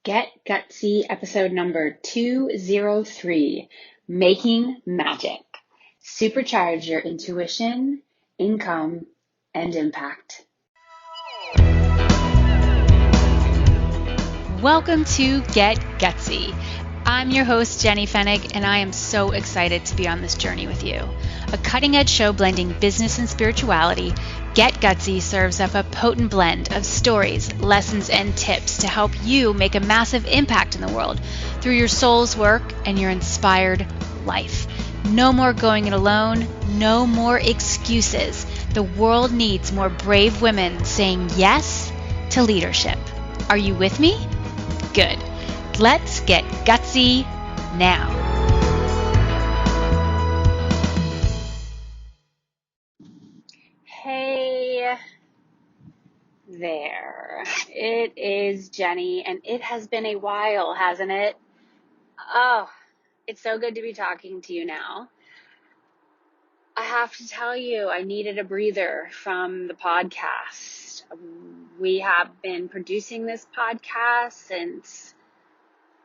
Get Gutsy episode number 203, Making Magic. Supercharge your intuition, income, and impact. Welcome to Get Gutsy. I'm your host, Jenny Fennig, and I am so excited to be on this journey with you. A cutting-edge show blending business and spirituality, Get Gutsy serves up a potent blend of stories, lessons, and tips to help you make a massive impact in the world through your soul's work and your inspired life. No more going it alone, no more excuses. The world needs more brave women saying yes to leadership. Are you with me? Good. Let's get gutsy now. Hey there. It is Jenny, and it has been a while, hasn't it? Oh, it's so good to be talking to you now. I have to tell you, I needed a breather from the podcast. We have been producing this podcast since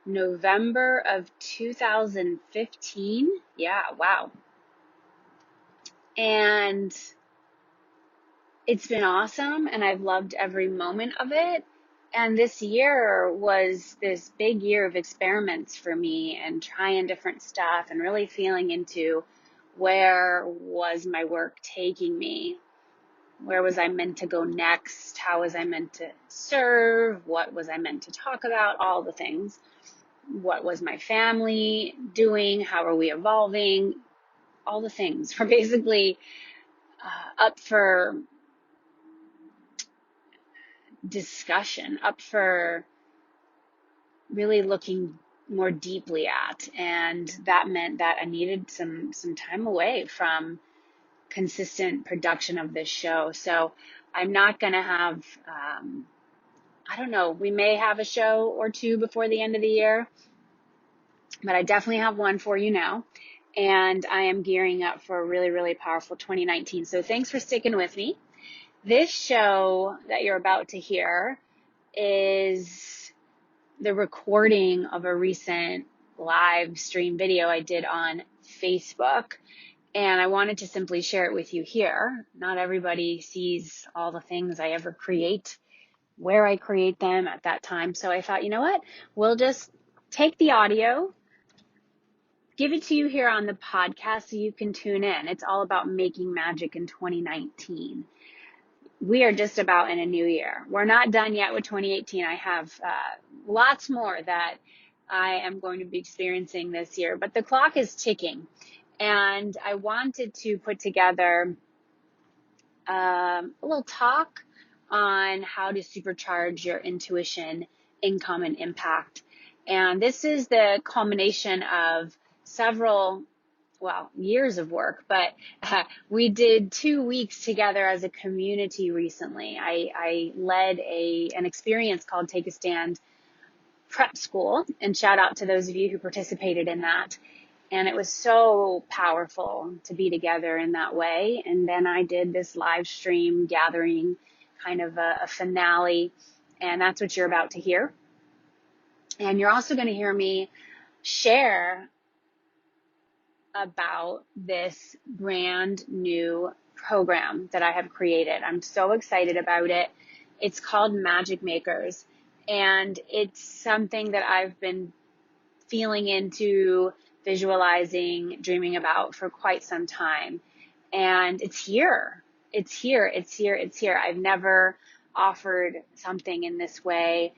November of 2015. Yeah, wow. And it's been awesome, and I've loved every moment of it. And this year was this big year of experiments for me and trying different stuff and really feeling into where was my work taking me? Where was I meant to go next? How was I meant to serve? What was I meant to talk about? All the things. What was my family doing? How are we evolving? All the things were basically up for discussion, up for really looking more deeply at. And that meant that I needed some time away from consistent production of this show. So I'm not going to have, I don't know, we may have a show or two before the end of the year, but I definitely have one for you now. And I am gearing up for a really, really powerful 2019. So thanks for sticking with me. This show that you're about to hear is the recording of a recent live stream video I did on Facebook. And I wanted to simply share it with you here. Not everybody sees all the things I ever create, where I create them at that time. So I thought, you know what? We'll just take the audio, give it to you here on the podcast so you can tune in. It's all about making magic in 2019. We are just about in a new year. We're not done yet with 2018. I have lots more that I am going to be experiencing this year, but the clock is ticking. And I wanted to put together a little talk on how to supercharge your intuition, income, and impact. And this is the culmination of several years of work, but we did 2 weeks together as a community recently. I led an experience called Take a Stand Prep School, and shout out to those of you who participated in that. And it was so powerful to be together in that way. And then I did this live stream gathering, kind of a finale, and that's what you're about to hear. And you're also going to hear me share about this brand new program that I have created. I'm so excited about it. It's called Magic Makers, and it's something that I've been feeling into, visualizing, dreaming about for quite some time. And it's here. It's here. It's here. It's here. I've never offered something in this way.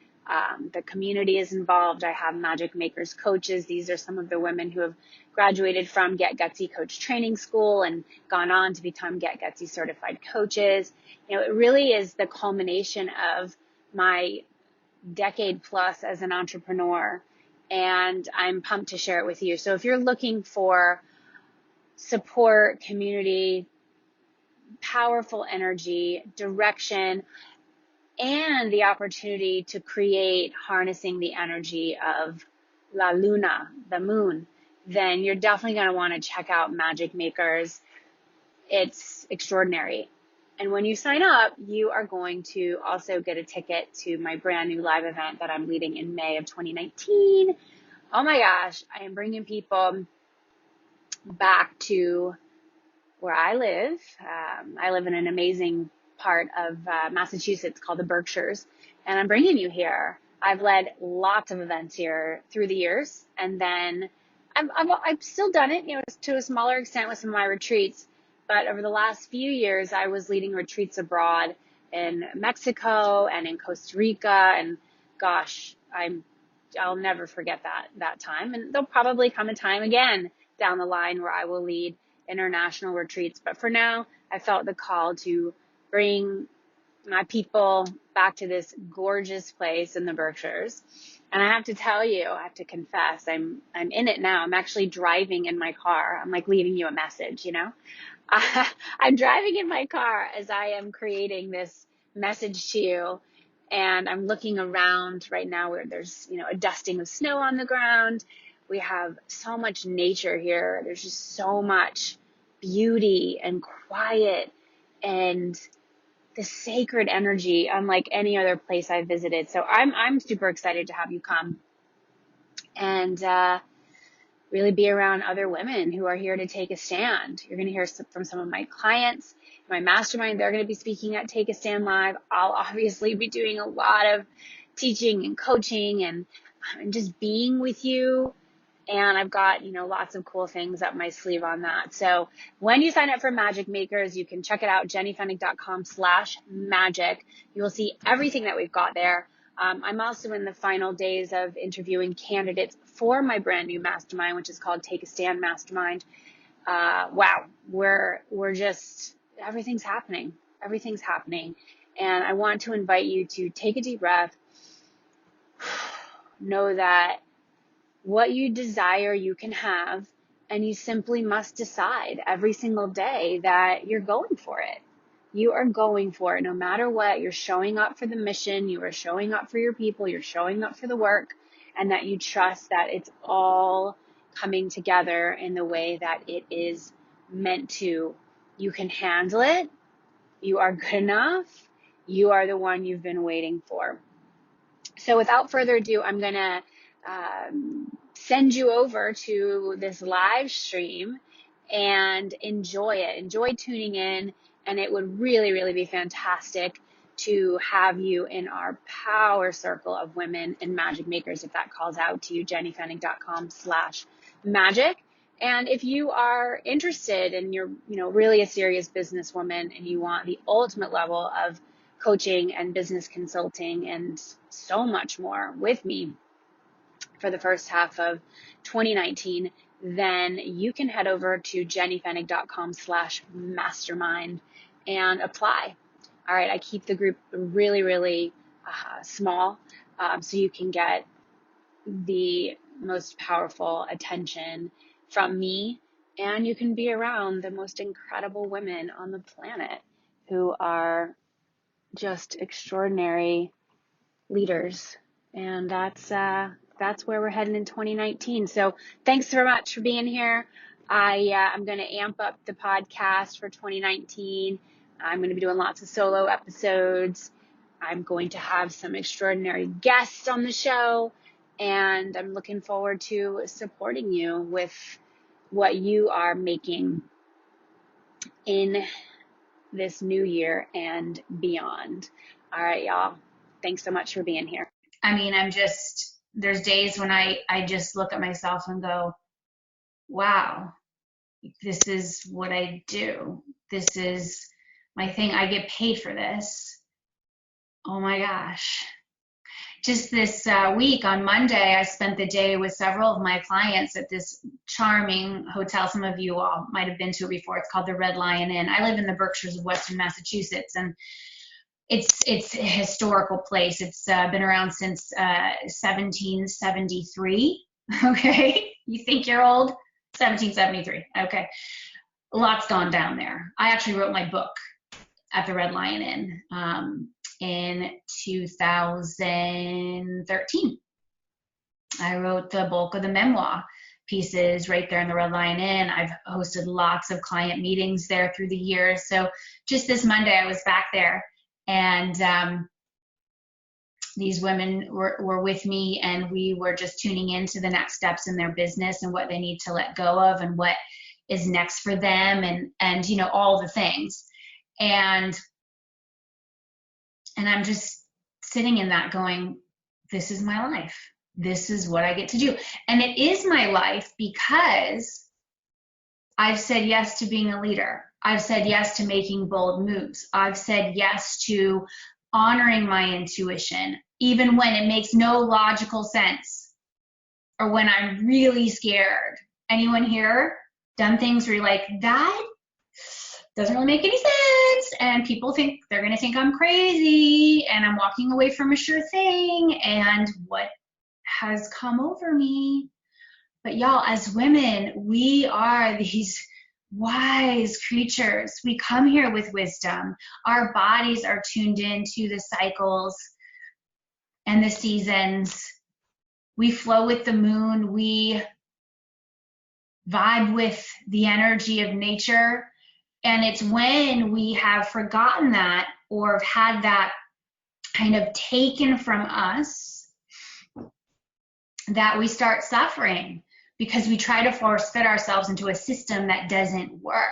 The community is involved. I have Magic Makers coaches. These are some of the women who have graduated from Get Gutsy Coach Training School and gone on to become Get Gutsy certified coaches. You know, it really is the culmination of my decade plus as an entrepreneur, and I'm pumped to share it with you. So if you're looking for support, community, powerful energy, direction, and the opportunity to create harnessing the energy of La Luna, the moon, then you're definitely going to want to check out Magic Makers. It's extraordinary. And when you sign up, you are going to also get a ticket to my brand new live event that I'm leading in May of 2019. Oh my gosh, I am bringing people back to where I live. I live in an amazing part of Massachusetts called the Berkshires, and I'm bringing you here. I've led lots of events here through the years, and then I've still done it, to a smaller extent with some of my retreats. But over the last few years, I was leading retreats abroad in Mexico and in Costa Rica, and gosh, I'll never forget that time. And there'll probably come a time again down the line where I will lead international retreats. But for now, I felt the call to bring my people back to this gorgeous place in the Berkshires. And I have to tell you, I have to confess, I'm in it now. I'm actually driving in my car. I'm like leaving you a message, I'm driving in my car as I am creating this message to you. And I'm looking around right now where there's, a dusting of snow on the ground. We have so much nature here. There's just so much beauty and quiet and the sacred energy unlike any other place I've visited. So I'm super excited to have you come and really be around other women who are here to take a stand. You're going to hear from some of my clients, my mastermind. They're going to be speaking at Take a Stand Live. I'll obviously be doing a lot of teaching and coaching and just being with you. And I've got, lots of cool things up my sleeve on that. So when you sign up for Magic Makers, you can check it out, jennyfennig.com/magic. You will see everything that we've got there. I'm also in the final days of interviewing candidates for my brand new mastermind, which is called Take a Stand Mastermind. Wow, we're just, everything's happening. Everything's happening. And I want to invite you to take a deep breath. Know that what you desire, you can have, and you simply must decide every single day that you're going for it. You are going for it no matter what. You're showing up for the mission. You are showing up for your people. You're showing up for the work, and that you trust that it's all coming together in the way that it is meant to. You can handle it. You are good enough. You are the one you've been waiting for. So without further ado, I'm going to send you over to this live stream and enjoy it. Enjoy tuning in, and it would really, really be fantastic to have you in our power circle of women and magic makers. If that calls out to you, jennyfennig.com/magic. And if you are interested and you're, really a serious businesswoman and you want the ultimate level of coaching and business consulting and so much more with me for the first half of 2019, then you can head over to jennyfennig.com/mastermind and apply. All right, I keep the group really, really small, so you can get the most powerful attention from me, and you can be around the most incredible women on the planet who are just extraordinary leaders. And that's where we're heading in 2019. So thanks so much for being here. I'm going to amp up the podcast for 2019. I'm going to be doing lots of solo episodes. I'm going to have some extraordinary guests on the show, and I'm looking forward to supporting you with what you are making in this new year and beyond. All right, y'all. Thanks so much for being here. I mean, there's days when I just look at myself and go, wow, this is what I do. This is my thing. I get paid for this. Oh my gosh. Just this week on Monday, I spent the day with several of my clients at this charming hotel. Some of you all might have been to it before. It's called the Red Lion Inn. I live in the Berkshires of Western Massachusetts, and it's a historical place. It's been around since 1773. Okay, you think you're old? 1773. Okay, a lot's gone down there. I actually wrote my book at the Red Lion Inn in 2013. I wrote the bulk of the memoir pieces right there in the Red Lion Inn. I've hosted lots of client meetings there through the years. So just this Monday, I was back there, and these women were with me, and we were just tuning into the next steps in their business and what they need to let go of and what is next for them, and all the things. And I'm just sitting in that going, this is my life. This is what I get to do. And it is my life because I've said yes to being a leader. I've said yes to making bold moves. I've said yes to honoring my intuition, even when it makes no logical sense or when I'm really scared. Anyone here done things where you're like, that doesn't really make any sense, and people think they're going to think I'm crazy, and I'm walking away from a sure thing, and what has come over me? But y'all, as women, we are these wise creatures. We come here with wisdom. Our bodies are tuned into the cycles and the seasons. We flow with the moon. We vibe with the energy of nature. And it's when we have forgotten that or had that kind of taken from us that we start suffering, because we try to force fit ourselves into a system that doesn't work.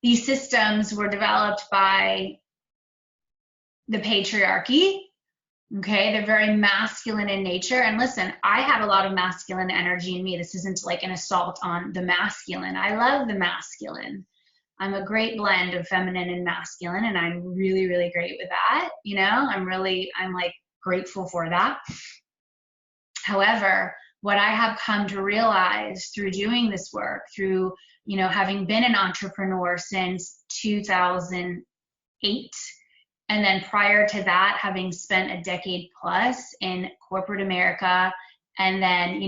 These systems were developed by the patriarchy. Okay, they're very masculine in nature. And listen, I have a lot of masculine energy in me. This isn't like an assault on the masculine. I love the masculine. I'm a great blend of feminine and masculine, and I'm really, really great with that. I'm like grateful for that. However, what I have come to realize through doing this work, through, having been an entrepreneur since 2008, and then prior to that, having spent a decade plus in corporate America, and then,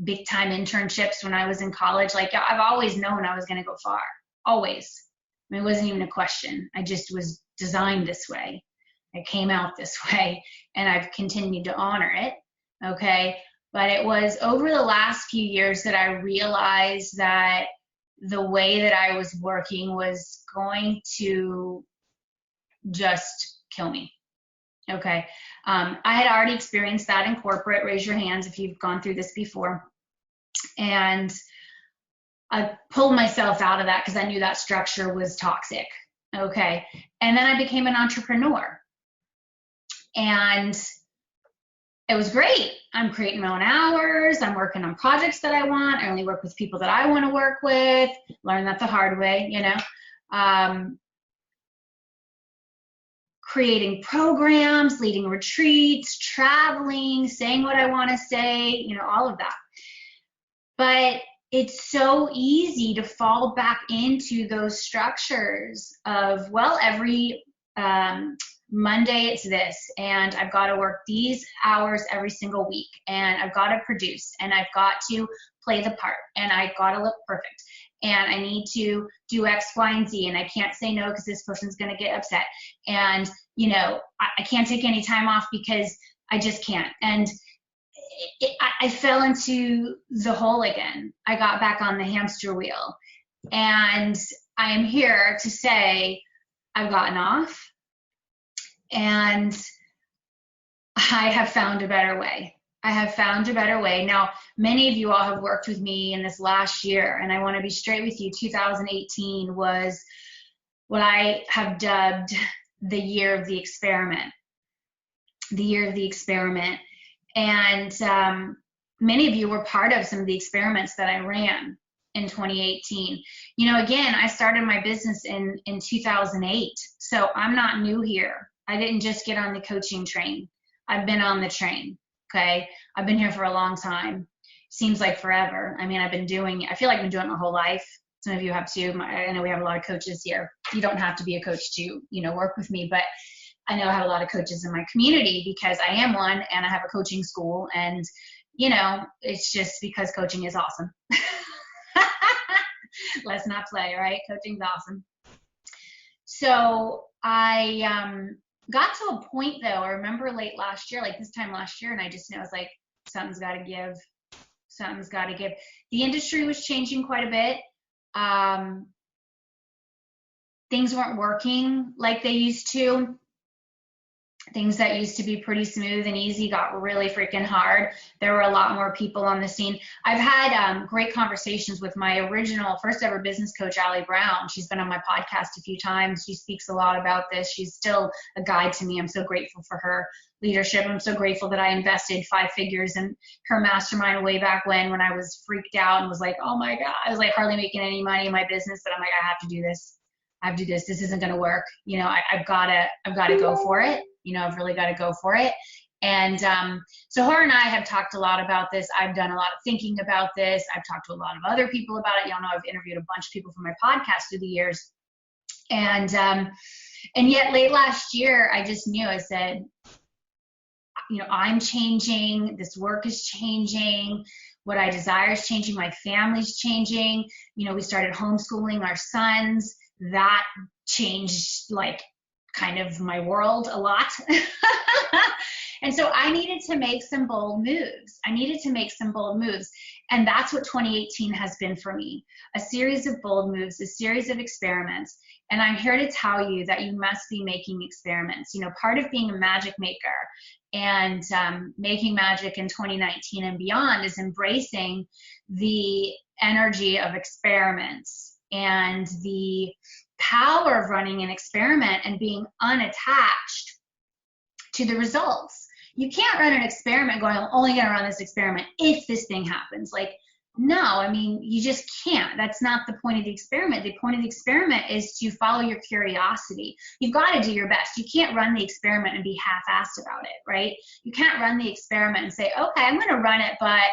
big time internships when I was in college, like I've always known I was going to go far. Always. I mean, it wasn't even a question. I just was designed this way. I came out this way, and I've continued to honor it. Okay. But it was over the last few years that I realized that the way that I was working was going to just kill me. Okay. I had already experienced that in corporate. Raise your hands if you've gone through this before. And I pulled myself out of that because I knew that structure was toxic. Okay. And then I became an entrepreneur. And it was great. I'm creating my own hours. I'm working on projects that I want. I only work with people that I want to work with. Learn that the hard way, creating programs, leading retreats, traveling, saying what I want to say, all of that. But it's so easy to fall back into those structures of, well, every Monday it's this, and I've got to work these hours every single week, and I've got to produce, and I've got to play the part, and I've got to look perfect, and I need to do X, Y, and Z, and I can't say no because this person's going to get upset, and I can't take any time off because I just can't. And I fell into the hole again. I got back on the hamster wheel, and I am here to say I've gotten off. And I have found a better way. I have found a better way. Now, many of you all have worked with me in this last year, and I want to be straight with you. 2018 was what I have dubbed the year of the experiment. The year of the experiment. And many of you were part of some of the experiments that I ran in 2018. Again, I started my business in 2008, so I'm not new here. I didn't just get on the coaching train. I've been on the train, okay? I've been here for a long time. Seems like forever. I mean, I feel like I've been doing it my whole life. Some of you have too. I know we have a lot of coaches here. You don't have to be a coach to, work with me, but I know I have a lot of coaches in my community because I am one, and I have a coaching school, and, it's just because coaching is awesome. Let's not play, right? Coaching's awesome. So I got to a point, though, I remember late last year, like this time last year, and I just was like, something's got to give. Something's got to give. The industry was changing quite a bit. Things weren't working like they used to. Things that used to be pretty smooth and easy got really freaking hard. There were a lot more people on the scene. I've had great conversations with my original first ever business coach, Allie Brown. She's been on my podcast a few times. She speaks a lot about this. She's still a guide to me. I'm so grateful for her leadership. I'm so grateful that I invested 5 figures in her mastermind way back when I was freaked out and was like, oh my God, I was like hardly making any money in my business, but I'm like, I have to do this. I have to do this. This isn't going to work. You know, I've got to go for it. You know, I've really got to go for it. And so her and I have talked a lot about this. I've done a lot of thinking about this. I've talked to a lot of other people about it. Y'all know I've interviewed a bunch of people from my podcast through the years. And yet late last year, I just knew, I said, you know, I'm changing. This work is changing. What I desire is changing. My family's changing. You know, we started homeschooling our sons. That changed like kind of my world a lot. And so I needed to make some bold moves. And that's what 2018 has been for me. A series of bold moves, a series of experiments. And I'm here to tell you that you must be making experiments. You know, part of being a magic maker and making magic in 2019 and beyond is embracing the energy of experiments and the power of running an experiment and being unattached to the results. You can't run an experiment going, I'm only going to run this experiment if this thing happens. Like, no, I mean, you just can't. That's not the point of the experiment. The point of the experiment is to follow your curiosity. You've got to do your best. You can't run the experiment and be half-assed about it, right? You can't run the experiment and say, okay, I'm going to run it, but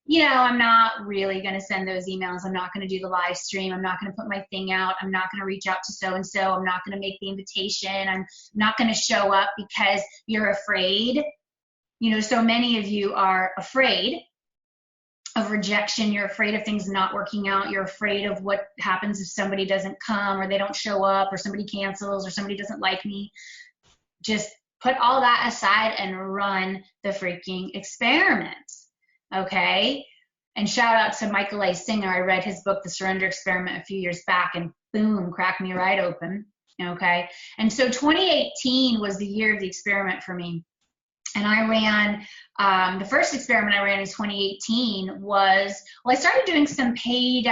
you know, I'm not really going to send those emails. I'm not going to do the live stream. I'm not going to put my thing out. I'm not going to reach out to so-and-so. I'm not going to make the invitation. I'm not going to show up because you're afraid. You know, so many of you are afraid of rejection. You're afraid of things not working out. You're afraid of what happens if somebody doesn't come or they don't show up or somebody cancels or somebody doesn't like me. Just put all that aside and run the freaking experiment. Okay. And shout out to Michael A. Singer. I read his book, The Surrender Experiment, a few years back, and boom, cracked me right open. Okay. And so 2018 was the year of the experiment for me. And I ran, the first experiment I ran in 2018 was, well, I started doing some paid,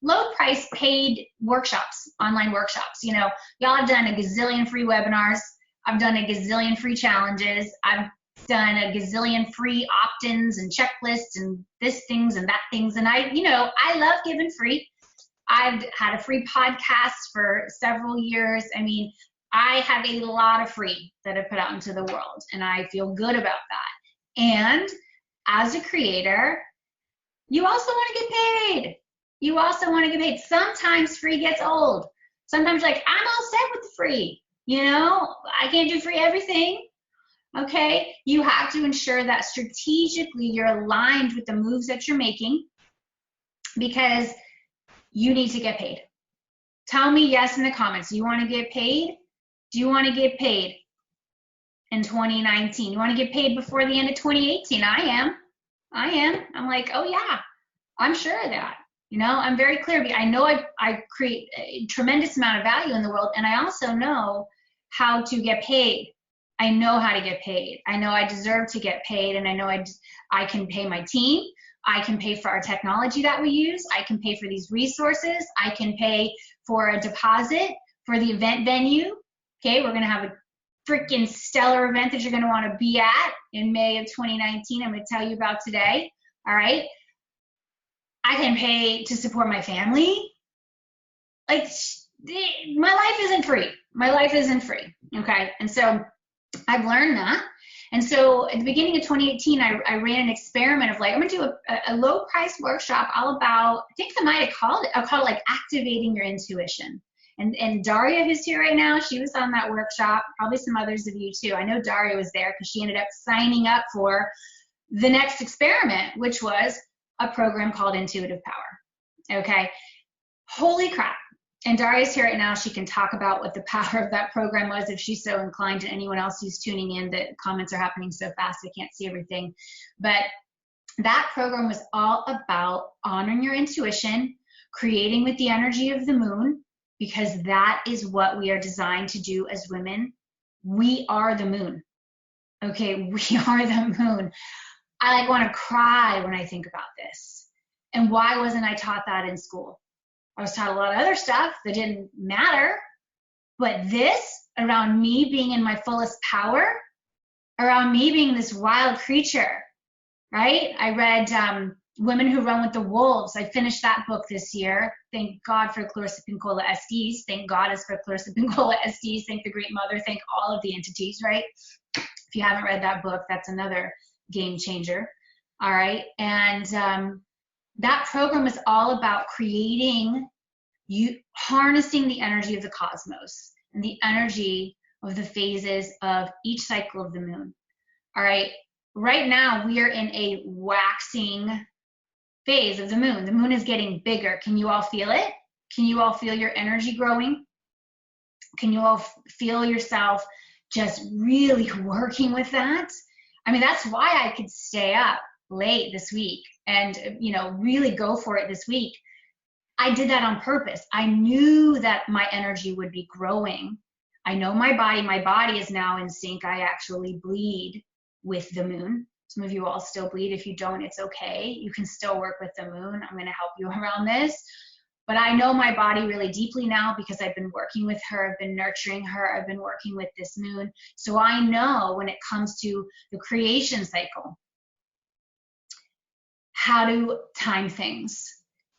low price paid workshops, online workshops. You know, y'all have done a gazillion free webinars. I've done a gazillion free challenges. I've done a gazillion free opt-ins and checklists and this things and that things. And I love giving free. I've had a free podcast for several years. I mean, I have a lot of free that I put out into the world, and I feel good about that. And as a creator, you also want to get paid. Sometimes free gets old. Sometimes you're like, I'm all set with the free. You know, I can't do free everything. Okay, you have to ensure that strategically you're aligned with the moves that you're making because you need to get paid. Tell me yes in the comments. Do you want to get paid? Do you want to get paid in 2019? You want to get paid before the end of 2018? I am. I'm like, oh yeah, I'm sure of that. You know, I'm very clear. I know I create a tremendous amount of value in the world, and I also know how to get paid. I know how to get paid. I know I deserve to get paid, and I know I can pay my team. I can pay for our technology that we use. I can pay for these resources. I can pay for a deposit for the event venue. Okay, we're going to have a freaking stellar event that you're going to want to be at in May of 2019. I'm going to tell you about today. All right. I can pay to support my family. Like, my life isn't free. My life isn't free. Okay. And so I've learned that. And so at the beginning of 2018, I ran an experiment of like, I'm going to do a low price workshop all about, I think I might have called it, I'll call it like activating your intuition. And Daria, who's here right now, she was on that workshop, probably some others of you too. I know Daria was there because she ended up signing up for the next experiment, which was a program called Intuitive Power. Okay. Holy crap. And Daria's here right now. She can talk about what the power of that program was if she's so inclined. To anyone else who's tuning in, the comments are happening so fast I can't see everything. But That program was all about honoring your intuition, creating with the energy of the moon, because that is what we are designed to do as women. We are the moon. Okay, we are the moon. I like want to cry when I think about this. And why wasn't I taught that in school? I was taught a lot of other stuff that didn't matter, but this around me being in my fullest power, around me being this wild creature, right? I read Women Who Run with the Wolves. I finished that book this year. Thank God for Clarissa Pinkola Estes. Thank Goddess for Clarissa Pinkola Estes. Thank the Great Mother. Thank all of the entities, right? If you haven't read that book, that's another game changer. All right. And that program is all about creating, harnessing the energy of the cosmos and the energy of the phases of each cycle of the moon. All right. Right now, we are in a waxing phase of the moon. The moon is getting bigger. Can you all feel it? Can you all feel your energy growing? Can you all feel yourself just really working with that? I mean, that's why I could stay up late this week and, really go for it this week. I did that on purpose. I knew that my energy would be growing. I know my body is now in sync. I actually bleed with the moon. Some of you all still bleed. If you don't, it's okay. You can still work with the moon. I'm going to help you around this. But I know my body really deeply now because I've been working with her. I've been nurturing her. I've been working with this moon. So I know when it comes to the creation cycle, how to time things,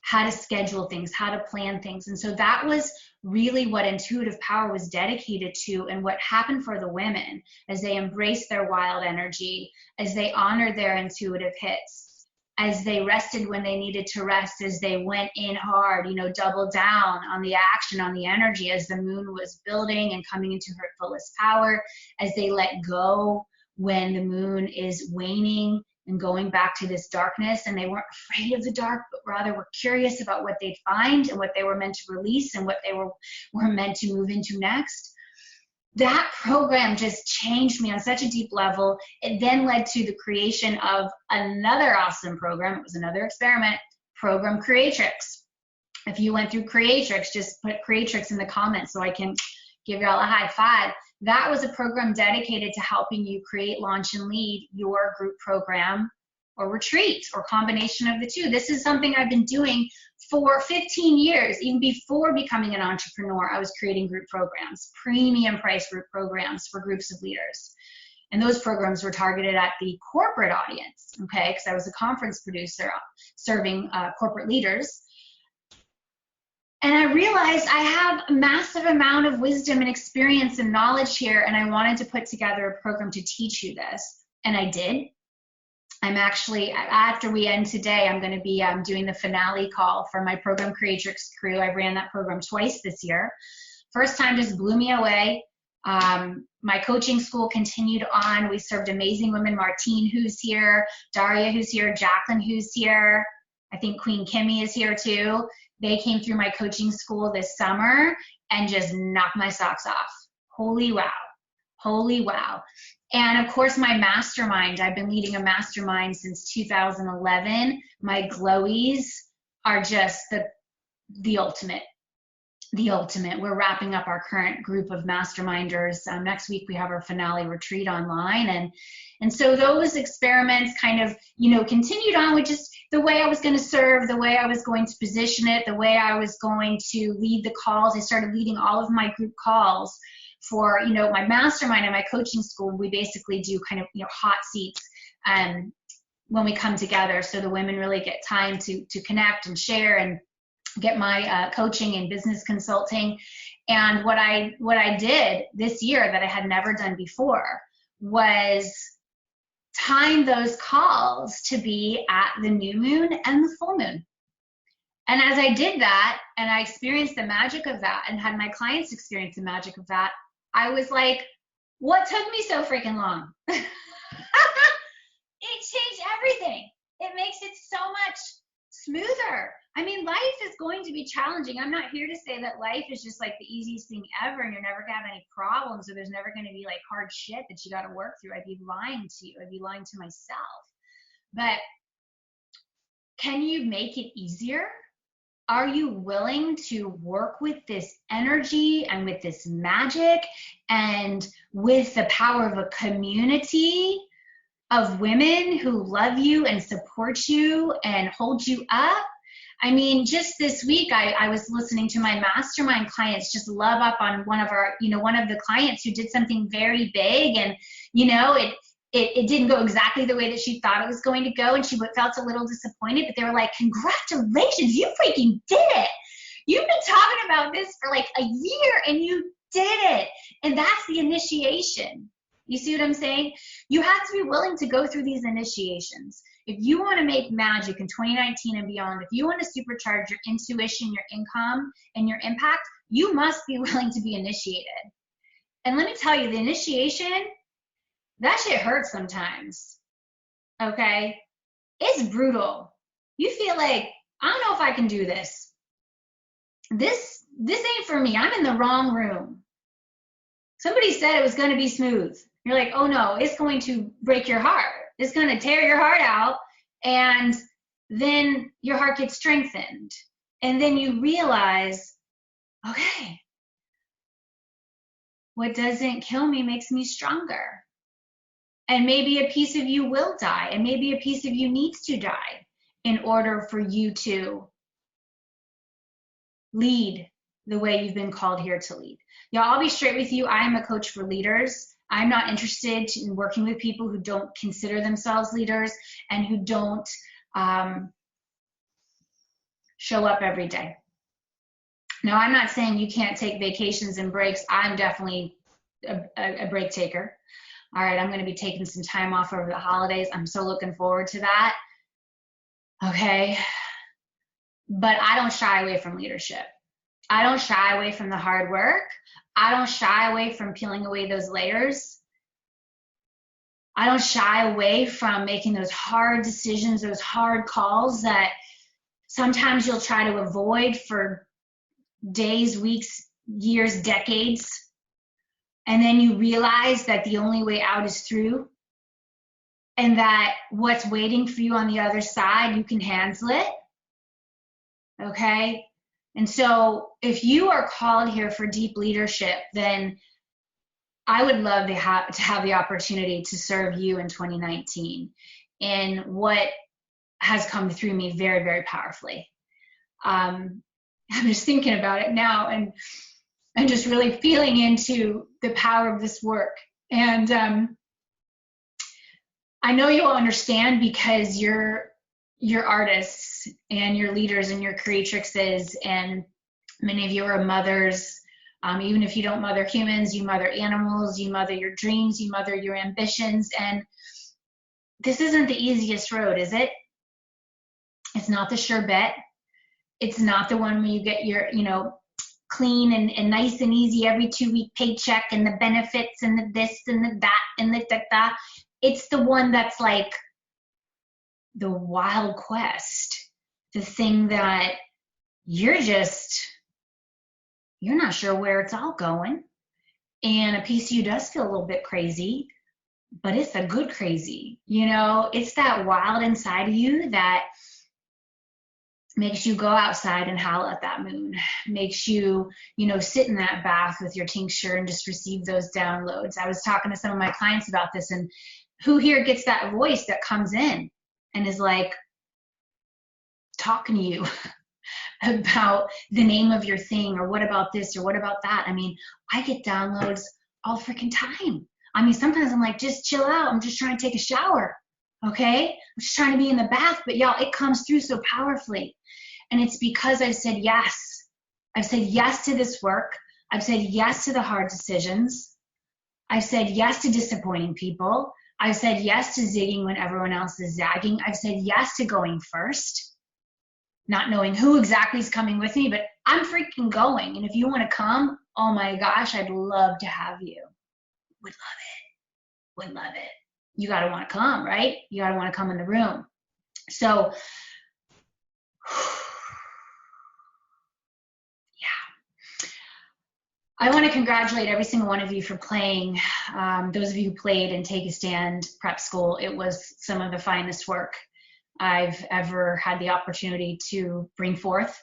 how to schedule things, how to plan things. And so that was really what intuitive power was dedicated to, and what happened for the women as they embraced their wild energy, as they honored their intuitive hits, as they rested when they needed to rest, as they went in hard, doubled down on the action, on the energy, as the moon was building and coming into her fullest power, as they let go when the moon is waning and going back to this darkness, and they weren't afraid of the dark, but rather were curious about what they'd find and what they were meant to release and what they were meant to move into next. That program just changed me on such a deep level. It then led to the creation of another awesome program. It was another experiment, Program Creatrix. If you went through Creatrix, just put Creatrix in the comments so I can give y'all a high five. That was a program dedicated to helping you create, launch, and lead your group program or retreat or combination of the two. This is something I've been doing for 15 years. Even before becoming an entrepreneur, I was creating group programs, premium price group programs for groups of leaders. And those programs were targeted at the corporate audience, okay, because I was a conference producer serving corporate leaders. And I realized I have a massive amount of wisdom and experience and knowledge here, and I wanted to put together a program to teach you this. And I did. I'm actually, after we end today, I'm going to be doing the finale call for my Program Creatrix crew. I ran that program twice this year. First time just blew me away. My coaching school continued on. We served amazing women, Martine, who's here, Daria, who's here, Jacqueline, who's here. I think Queen Kimmy is here too. They came through my coaching school this summer and just knocked my socks off. Holy wow. Holy wow. And of course, my mastermind. I've been leading a mastermind since 2011. My glowies are just the ultimate. The ultimate. We're wrapping up our current group of masterminders. Next week we have our finale retreat online, and so those experiments kind of continued on with just the way I was going to serve, the way I was going to position it, the way I was going to lead the calls. I started leading all of my group calls for my mastermind and my coaching school. We basically do kind of hot seats when we come together, so the women really get time to connect and share and get my coaching and business consulting. And what I did this year that I had never done before was time those calls to be at the new moon and the full moon. And as I did that, and I experienced the magic of that, and had my clients experience the magic of that, I was like, what took me so freaking long? It changed everything. It makes it so much smoother. I mean, life is going to be challenging. I'm not here to say that life is just like the easiest thing ever and you're never gonna have any problems, or there's never gonna be like hard shit that you gotta work through. I'd be lying to you. I'd be lying to myself. But Can you make it easier? Are you willing to work with this energy and with this magic and with the power of a community of women who love you and support you and hold you up? I mean, just this week, I was listening to my mastermind clients just love up on one of our, one of the clients who did something very big, and, it didn't go exactly the way that she thought it was going to go, and she felt a little disappointed, but they were like, congratulations, you freaking did it. You've been talking about this for like a year and you did it. And that's the initiation. You see what I'm saying? You have to be willing to go through these initiations. If you want to make magic in 2019 and beyond, if you want to supercharge your intuition, your income, and your impact, you must be willing to be initiated. And let me tell you, the initiation, that shit hurts sometimes, okay? It's brutal. You feel like, I don't know if I can do this. This ain't for me. I'm in the wrong room. Somebody said it was going to be smooth. You're like, oh no, it's going to break your heart. It's going to tear your heart out, and then your heart gets strengthened. And then you realize, okay, what doesn't kill me makes me stronger. And maybe a piece of you will die, and maybe a piece of you needs to die in order for you to lead the way you've been called here to lead. Y'all, I'll be straight with you. I am a coach for leaders. I'm not interested in working with people who don't consider themselves leaders and who don't show up every day. Now, I'm not saying you can't take vacations and breaks. I'm definitely a break taker. All right, I'm going to be taking some time off over the holidays. I'm so looking forward to that. Okay. But I don't shy away from leadership. I don't shy away from the hard work. I don't shy away from peeling away those layers. I don't shy away from making those hard decisions, those hard calls that sometimes you'll try to avoid for days, weeks, years, decades. And then you realize that the only way out is through, and that what's waiting for you on the other side, you can handle it. Okay? And so if you are called here for deep leadership, then I would love to have the opportunity to serve you in 2019 in what has come through me very, very powerfully. I'm just thinking about it now, and I'm just really feeling into the power of this work. And I know you'll understand, because you're artists and you're leaders and you're creatrixes, and many of you are mothers. Even if you don't mother humans, you mother animals, you mother your dreams, you mother your ambitions. And this isn't the easiest road, is it? It's not the sure bet. It's not the one where you get your, clean and nice and easy every 2-week paycheck and the benefits and the this and the that and the that. It's the one that's like the wild quest, the thing that you're not sure where it's all going. And a piece of you does feel a little bit crazy, but it's a good crazy. It's that wild inside of you that makes you go outside and howl at that moon, makes you, sit in that bath with your tincture and just receive those downloads. I was talking to some of my clients about this, and who here gets that voice that comes in and is like talking to you about the name of your thing, or what about this, or what about that? I mean, I get downloads all freaking time. I mean, sometimes I'm like, just chill out. I'm just trying to take a shower. Okay? I'm just trying to be in the bath, but y'all, it comes through so powerfully. And it's because I've said yes. I've said yes to this work. I've said yes to the hard decisions. I've said yes to disappointing people. I've said yes to zigging when everyone else is zagging. I've said yes to going first, not knowing who exactly is coming with me, but I'm freaking going. And if you want to come, oh my gosh, I'd love to have you. Would love it. Would love it. You got to want to come, right? You got to want to come in the room. So, yeah. I want to congratulate every single one of you for playing. Those of you who played in Take a Stand Prep School, it was some of the finest work. I've ever had the opportunity to bring forth.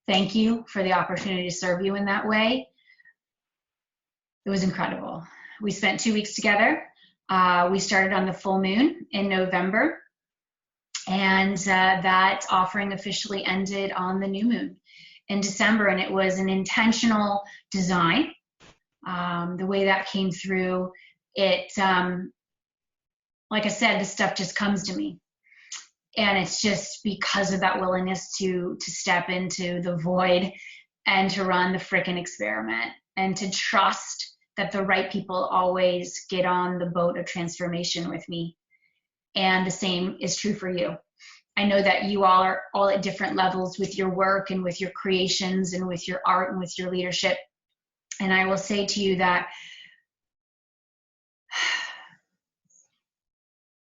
Thank you for the opportunity to serve you in that way. It was incredible. We spent 2 weeks together. We started on the full moon in November, and that offering officially ended on the new moon in December, and it was an intentional design. The way that came through, it, like I said, this stuff just comes to me. And it's just because of that willingness to step into the void and to run the frickin' experiment and to trust that the right people always get on the boat of transformation with me. And the same is true for you. I know that you all are all at different levels with your work and with your creations and with your art and with your leadership. And I will say to you that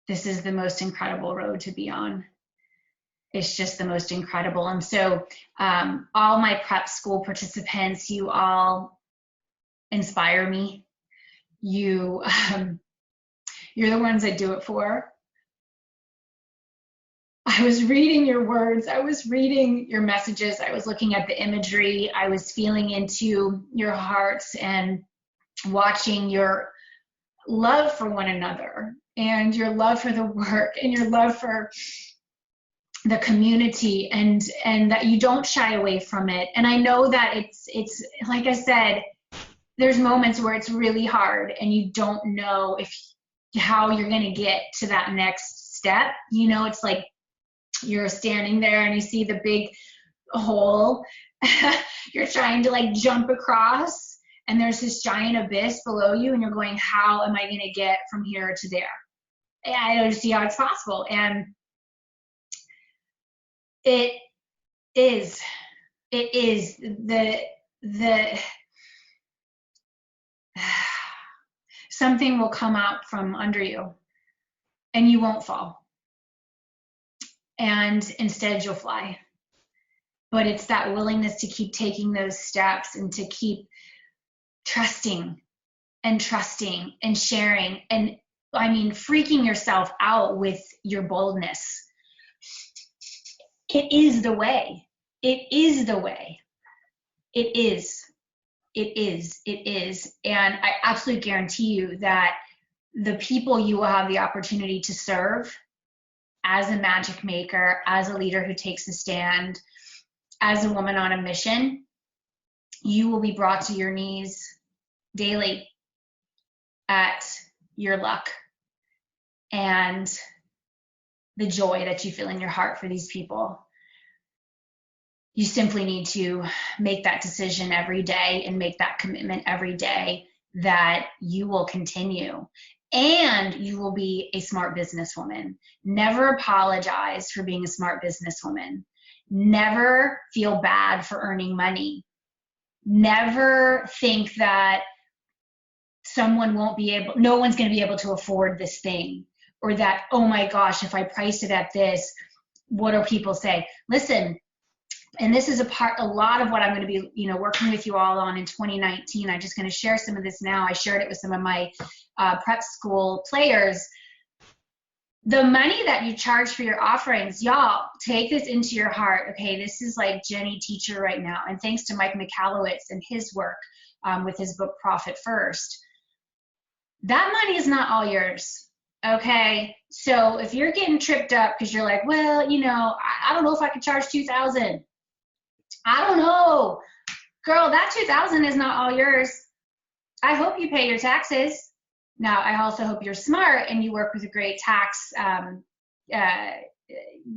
this is the most incredible road to be on. It's just the most incredible. And so all my prep school participants, you all inspire me. You're the ones I do it for. I was reading your words. I was reading your messages. I was looking at the imagery. I was feeling into your hearts and watching your love for one another and your love for the work and your love for the community, and that you don't shy away from it. And I know that it's like I said, there's moments where it's really hard and you don't know how you're going to get to that next step. You know, it's like you're standing there and you see the big hole. You're trying to like jump across and there's this giant abyss below you and you're going, how am I going to get from here to there? And I don't see how it's possible. And it is the something will come out from under you and you won't fall. And instead you'll fly. But it's that willingness to keep taking those steps and to keep trusting and sharing. And I mean, freaking yourself out with your boldness. It is the way. It is the way. It is. It is. It is. And I absolutely guarantee you that the people you will have the opportunity to serve as a magic maker, as a leader who takes a stand, as a woman on a mission, you will be brought to your knees daily at your luck and the joy that you feel in your heart for these people. You simply need to make that decision every day and make that commitment every day that you will continue. And you will be a smart businesswoman. Never apologize for being a smart businesswoman. Never feel bad for earning money. Never think that no one's going to be able to afford this thing, or that, oh my gosh, if I price it at this, what do people say? Listen, and this is a lot of what I'm going to be, working with you all on in 2019. I'm just going to share some of this now. I shared it with some of my prep school players. The money that you charge for your offerings, y'all, take this into your heart. Okay, this is like Jenny Teacher right now. And thanks to Mike Michalowicz and his work with his book, Profit First. That money is not all yours. Okay, so if you're getting tripped up because you're like, well, I don't know if I could charge $2,000. I don't know. Girl, that $2,000 is not all yours. I hope you pay your taxes. Now, I also hope you're smart and you work with a great tax,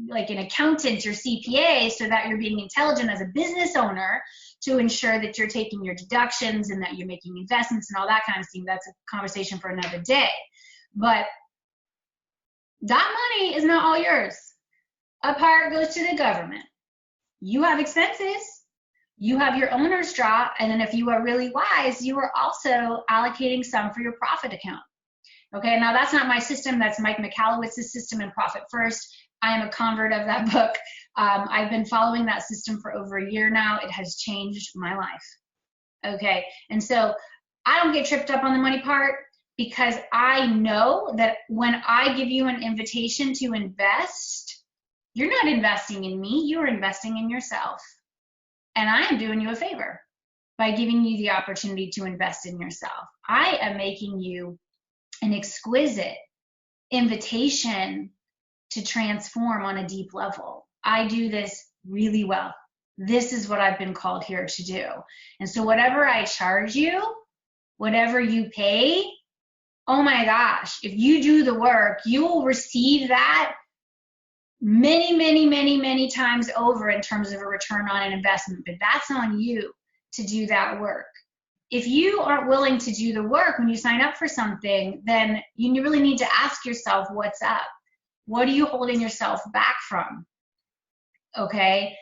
like an accountant or CPA, so that you're being intelligent as a business owner to ensure that you're taking your deductions and that you're making investments and all that kind of thing. That's a conversation for another day. But that money is not all yours. A part goes to the government. You have expenses. You have your owner's draw, and then if you are really wise, you are also allocating some for your profit account. Okay, now that's not my system. That's Mike Michalowicz's system in Profit First. I am a convert of that book. I've been following that system for over a year now. It has changed my life. Okay, and so I don't get tripped up on the money part, because I know that when I give you an invitation to invest, You're not investing in me, you're investing in yourself. And I am doing you a favor by giving you the opportunity to invest in yourself. I am making you an exquisite invitation to transform on a deep level. I do this really well. This is what I've been called here to do. And so whatever I charge you, whatever you pay, oh my gosh, if you do the work, you will receive that many, many, many, many times over in terms of a return on an investment. But that's on you to do that work. If you aren't willing to do the work when you sign up for something, then you really need to ask yourself, what's up? What are you holding yourself back from? Okay?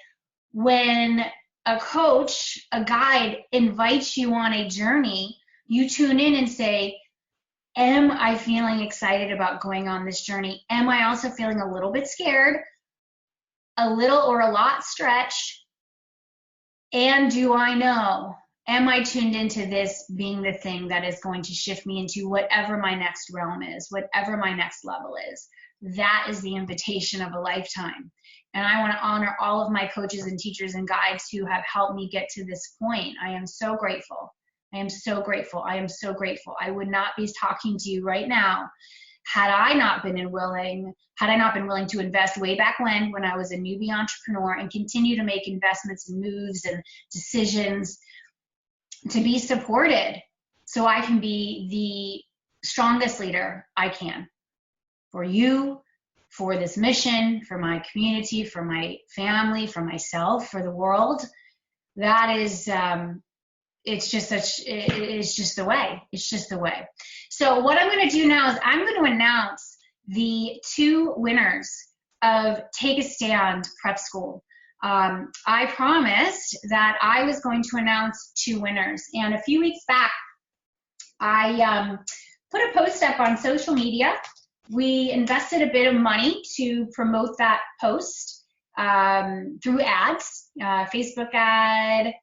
When a coach, a guide invites you on a journey, you tune in and say, am I feeling excited about going on this journey? Am I also feeling a little bit scared, a little or a lot stretched? And do I know, am I tuned into this being the thing that is going to shift me into whatever my next realm is, whatever my next level is? That is the invitation of a lifetime. And I want to honor all of my coaches and teachers and guides who have helped me get to this point. I am so grateful. I am so grateful. I am so grateful. I would not be talking to you right now had I not been willing to invest way back when I was a newbie entrepreneur, and continue to make investments and moves and decisions to be supported so I can be the strongest leader I can for you, for this mission, for my community, for my family, for myself, for the world. That is, it's just the way. It's just the way. So what I'm going to do now is I'm going to announce the 2 winners of Take a Stand Prep School. I promised that I was going to announce 2 winners, and a few weeks back, I put a post up on social media. We invested a bit of money to promote that post through ads, Facebook ad,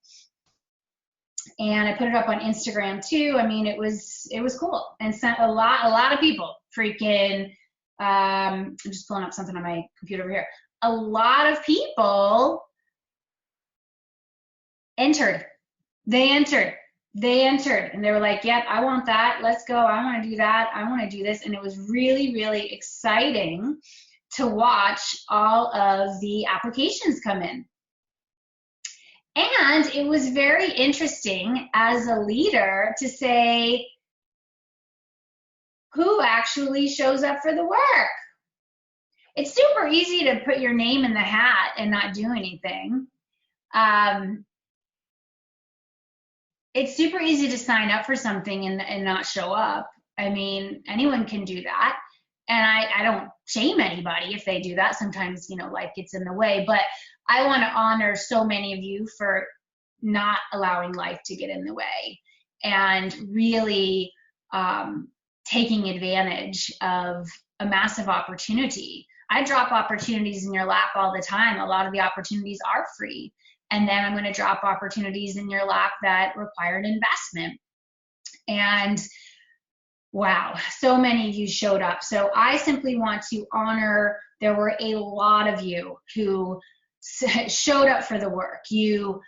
and I put it up on Instagram too. I mean, it was cool, and sent a lot of people freaking. I'm just pulling up something on my computer over here. A lot of people entered. They entered, and they were like, "Yep, I want that. Let's go. I want to do that. I want to do this." And it was really, really exciting to watch all of the applications come in. And it was very interesting as a leader to say, who actually shows up for the work? It's super easy to put your name in the hat and not do anything. It's super easy to sign up for something and not show up. I mean, anyone can do that. And I don't shame anybody if they do that. Sometimes, life gets in the way. But I want to honor so many of you for not allowing life to get in the way and really taking advantage of a massive opportunity. I drop opportunities in your lap all the time. A lot of the opportunities are free. And then I'm going to drop opportunities in your lap that require an investment. And wow, so many of you showed up. So I simply want to honor, there were a lot of you who showed up for the work. You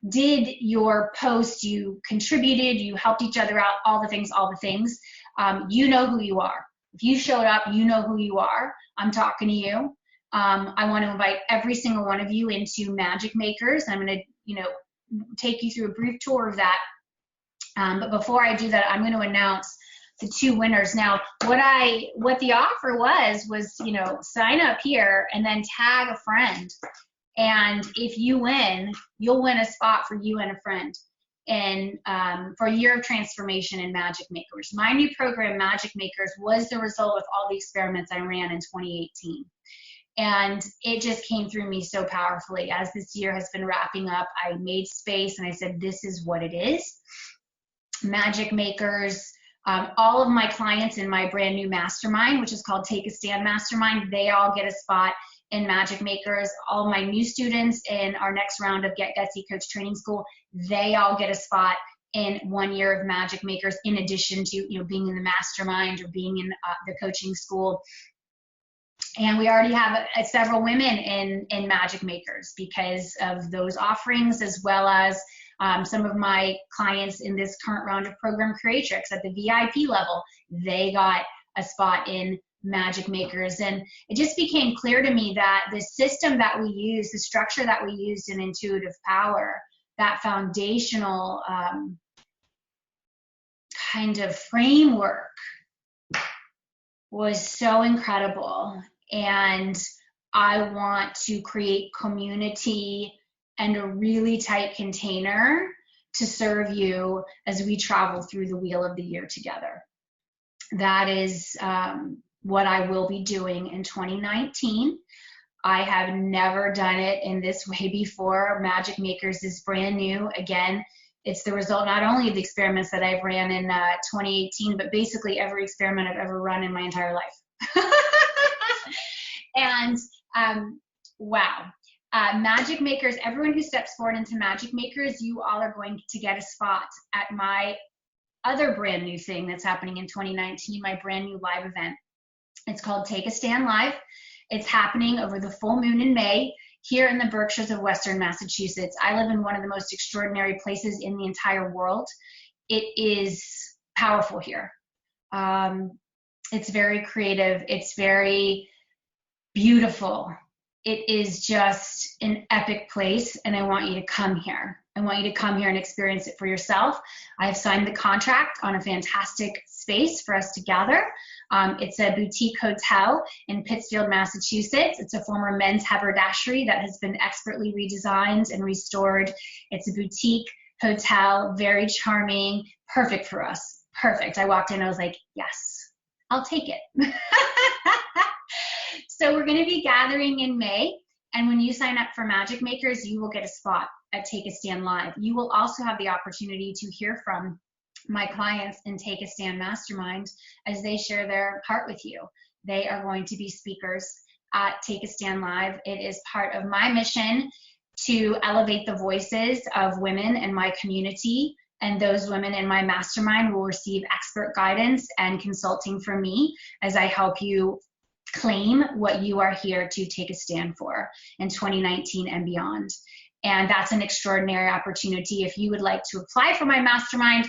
did your post, you contributed, you helped each other out, all the things. You know who you are. If you showed up, you know who you are. I'm talking to you. I want to invite every single one of you into Magic Makers. I'm going to, take you through a brief tour of that. But before I do that, I'm going to announce the 2 winners. Now, what the offer was, sign up here and then tag a friend. And if you win, you'll win a spot for you and a friend and for a year of transformation in Magic Makers. My new program, Magic Makers, was the result of all the experiments I ran in 2018. And it just came through me so powerfully. As this year has been wrapping up, I made space and I said, this is what it is. Magic Makers, all of my clients in my brand new mastermind, which is called Take a Stand Mastermind, they all get a spot in Magic Makers. All of my new students in our next round of Get Gutsy Coach Training School, they all get a spot in 1 year of Magic Makers, in addition to being in the mastermind or being in the coaching school. And we already have several women in Magic Makers because of those offerings, as well as some of my clients in this current round of Program Creatrix at the VIP level. They got a spot in Magic Makers. And it just became clear to me that the system that we use, the structure that we used in Intuitive Power, that foundational kind of framework was so incredible. And I want to create community and a really tight container to serve you as we travel through the wheel of the year together. That is what I will be doing in 2019. I have never done it in this way before. Magic Makers is brand new. Again, it's the result not only of the experiments that I've ran in 2018, but basically every experiment I've ever run in my entire life. And wow. Magic Makers, everyone who steps forward into Magic Makers, you all are going to get a spot at my other brand new thing that's happening in 2019, my brand new live event. It's called Take a Stand Live. It's happening over the full moon in May here in the Berkshires of Western Massachusetts. I live in one of the most extraordinary places in the entire world. It is powerful here. It's very creative. It's very beautiful. It is just an epic place, and I want you to come here. I want you to come here and experience it for yourself. I have signed the contract on a fantastic space for us to gather. It's a boutique hotel in Pittsfield, Massachusetts. It's a former men's haberdashery that has been expertly redesigned and restored. It's a boutique hotel, very charming, perfect for us. Perfect. I walked in, I was like, yes, I'll take it. So we're going to be gathering in May, and when you sign up for Magic Makers, you will get a spot at Take a Stand Live. You will also have the opportunity to hear from my clients in Take a Stand Mastermind as they share their heart with you. They are going to be speakers at Take a Stand Live. It is part of my mission to elevate the voices of women in my community, and those women in my mastermind will receive expert guidance and consulting from me as I help you claim what you are here to take a stand for in 2019 and beyond. And that's an extraordinary opportunity. If you would like to apply for my mastermind,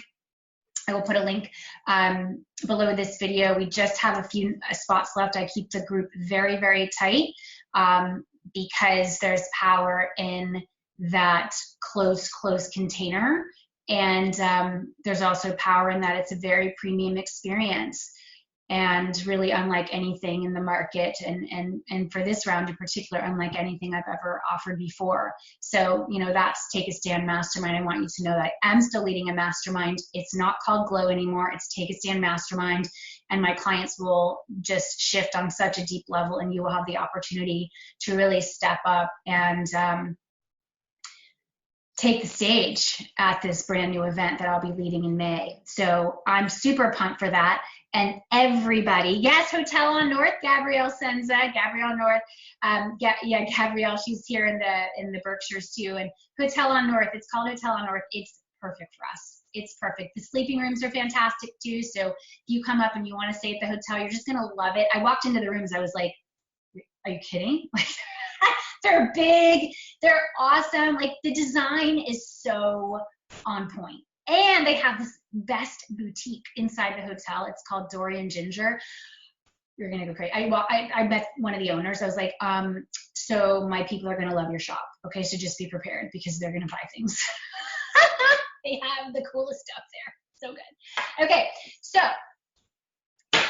I will put a link below this video. We just have a few spots left. I keep the group very, very tight because there's power in that close container. And there's also power in that it's a very premium experience and really unlike anything in the market, and for this round in particular, unlike anything I've ever offered before. So, you know, that's Take a Stand Mastermind. I want you to know that I am still leading a mastermind. It's not called Glow anymore. It's Take a Stand Mastermind, and my clients will just shift on such a deep level, and you will have the opportunity to really step up and take the stage at this brand new event that I'll be leading in May. So I'm super pumped for that. And everybody, yes, Hotel on North, Gabrielle Senza, Gabrielle North, Gabrielle, she's here in the Berkshires too. And Hotel on North, it's called Hotel on North. It's perfect for us. It's perfect. The sleeping rooms are fantastic too. So if you come up and you want to stay at the hotel, you're just gonna love it. I walked into the rooms, I was like, are you kidding? Like, they're big, they're awesome. Like, the design is so on point. And they have this best boutique inside the hotel. It's called Dorian Ginger. You're gonna go crazy. I met one of the owners. I was like, so my people are gonna love your shop. Okay, so just be prepared because they're gonna buy things. They have the coolest stuff there. So good. Okay, so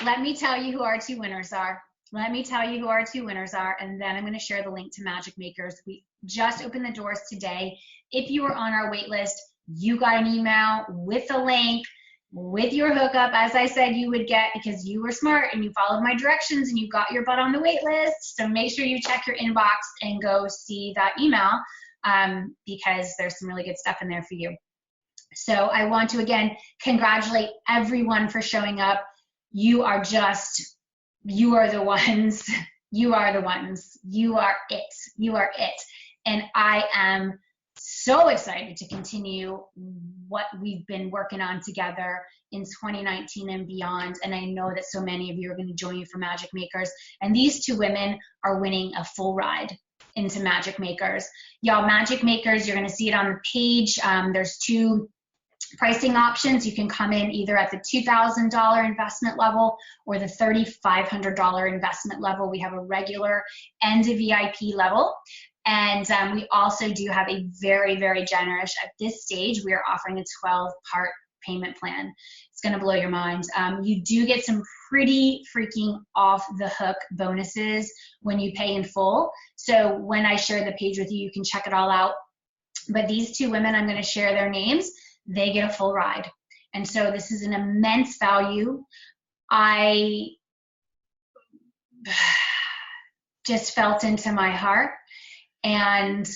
let me tell you who our two winners are. Let me tell you who our two winners are, and then I'm going to share the link to Magic Makers. We just opened the doors today. If you were on our wait list, you got an email with the link, with your hookup, as I said you would get, because you were smart and you followed my directions and you got your butt on the wait list. So make sure you check your inbox and go see that email because there's some really good stuff in there for you. So I want to, again, congratulate everyone for showing up. You are the ones. You are the ones. You are it. You are it. And I am so excited to continue what we've been working on together in 2019 and beyond. And I know that so many of you are going to join me for Magic Makers. And these two women are winning a full ride into Magic Makers. Y'all, Magic Makers, you're going to see it on the page. There's two pricing options. You can come in either at the $2,000 investment level or the $3,500 investment level. We have a regular and a VIP level. And we also do have a very, very generous, at this stage, we are offering a 12-part payment plan. It's going to blow your mind. You do get some pretty freaking off the hook bonuses when you pay in full. So when I share the page with you, you can check it all out. But these two women, I'm going to share their names. They get a full ride. And so this is an immense value. I just felt into my heart. And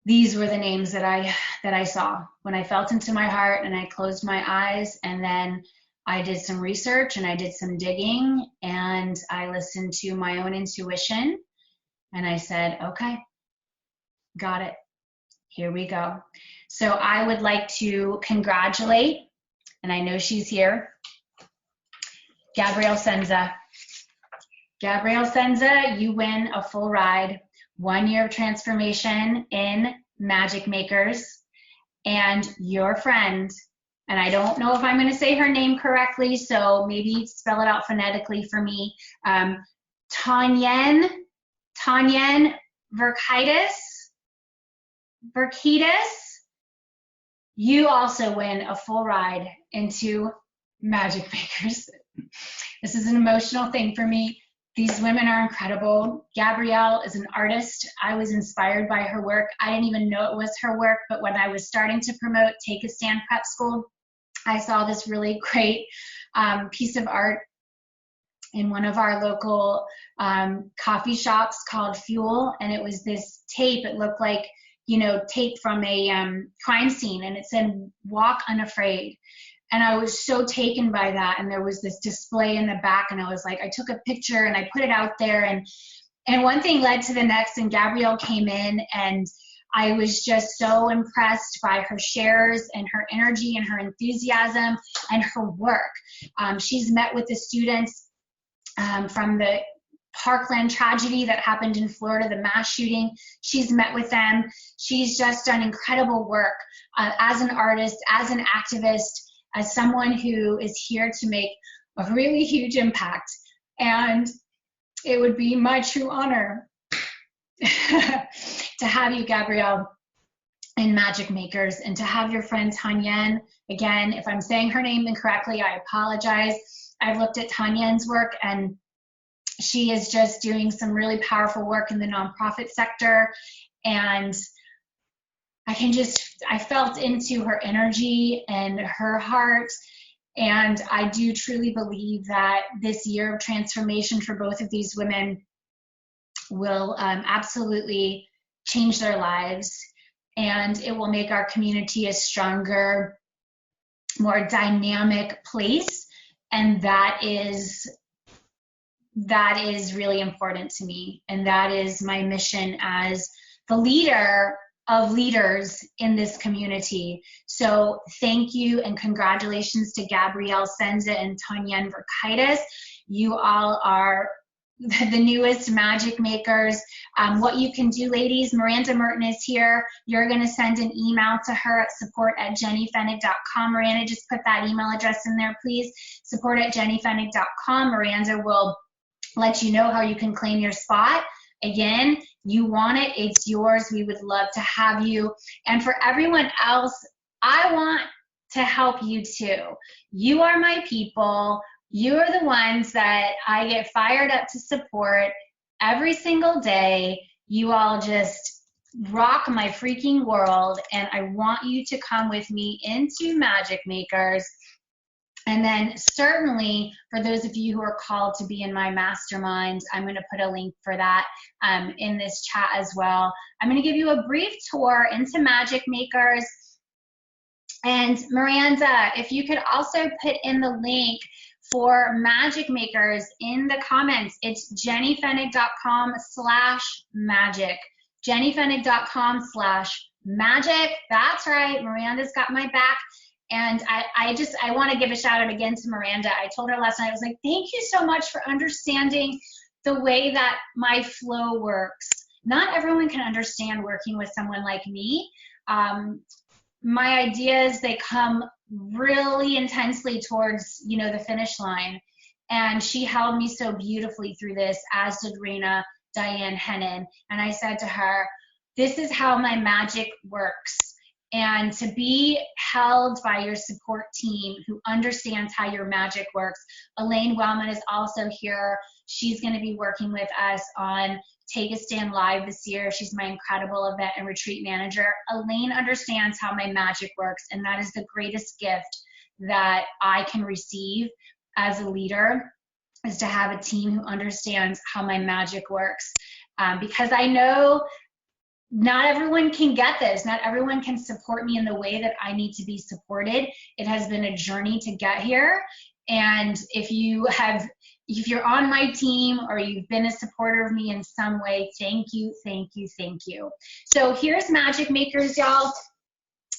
these were the names that I saw when I felt into my heart and I closed my eyes, and then I did some research and I did some digging and I listened to my own intuition and I said, okay, got it. Here we go. So I would like to congratulate, and I know she's here, Gabrielle Senza. Gabrielle Senza, you win a full ride, 1 year of transformation in Magic Makers, and your friend, and I don't know if I'm going to say her name correctly, so maybe spell it out phonetically for me, Tanyen Verkitis, you also win a full ride into Magic Makers. This is an emotional thing for me. These women are incredible. Gabrielle is an artist. I was inspired by her work. I didn't even know it was her work, but when I was starting to promote Take a Stand Prep School, I saw this really great piece of art in one of our local coffee shops called Fuel, and it was this tape. It looked like, you know, tape from a crime scene, and it said, "Walk unafraid." And I was so taken by that. And there was this display in the back, and I was like, I took a picture and I put it out there, and one thing led to the next, and Gabrielle came in, and I was just so impressed by her shares and her energy and her enthusiasm and her work. She's met with the students from the Parkland tragedy that happened in Florida, the mass shooting. She's met with them. She's just done incredible work as an artist, as an activist, as someone who is here to make a really huge impact. And it would be my true honor to have you, Gabrielle, in Magic Makers, and to have your friend Tanyen. Again, if I'm saying her name incorrectly, I apologize. I've looked at Tanyen's work, and she is just doing some really powerful work in the nonprofit sector. And I felt into her energy and her heart. And I do truly believe that this year of transformation for both of these women will absolutely change their lives. And it will make our community a stronger, more dynamic place. And that is really important to me. And that is my mission as the leader of leaders in this community. So thank you and congratulations to Gabrielle Senza and Tanyen Verkitis. You all are the newest Magic Makers. What you can do, ladies, Miranda Merton is here. You're going to send an email to her at support@jennyfennig.com. Miranda, just put that email address in there, please. support@jennyfennig.com. Miranda will let you know how you can claim your spot. Again, you want it, it's yours. We would love to have you. And for everyone else, I want to help you too. You are my people. You are the ones that I get fired up to support every single day. You all just rock my freaking world, and I want you to come with me into Magic Makers. And then certainly for those of you who are called to be in my mastermind, I'm going to put a link for that in this chat as well. I'm going to give you a brief tour into Magic Makers. And Miranda, if you could also put in the link for Magic Makers in the comments. It's jennyfennig.com/magic. jennyfennig.com/magic. That's right, Miranda's got my back. And I want to give a shout out again to Miranda. I told her last night, I was like, thank you so much for understanding the way that my flow works. Not everyone can understand working with someone like me. My ideas, they come really intensely towards, the finish line. And she held me so beautifully through this, as did Raina Diane Hennon. And I said to her, this is how my magic works. And to be held by your support team who understands how your magic works. Elaine Wellman is also here. She's going to be working with us on Take a Stand Live this year. She's my incredible event and retreat manager. Elaine understands how my magic works, and that is the greatest gift that I can receive as a leader, is to have a team who understands how my magic works. Because I know not everyone can get this. Not everyone can support me in the way that I need to be supported. It has been a journey to get here. And if you're on my team or you've been a supporter of me in some way, thank you, thank you, thank you. So here's Magic Makers, y'all.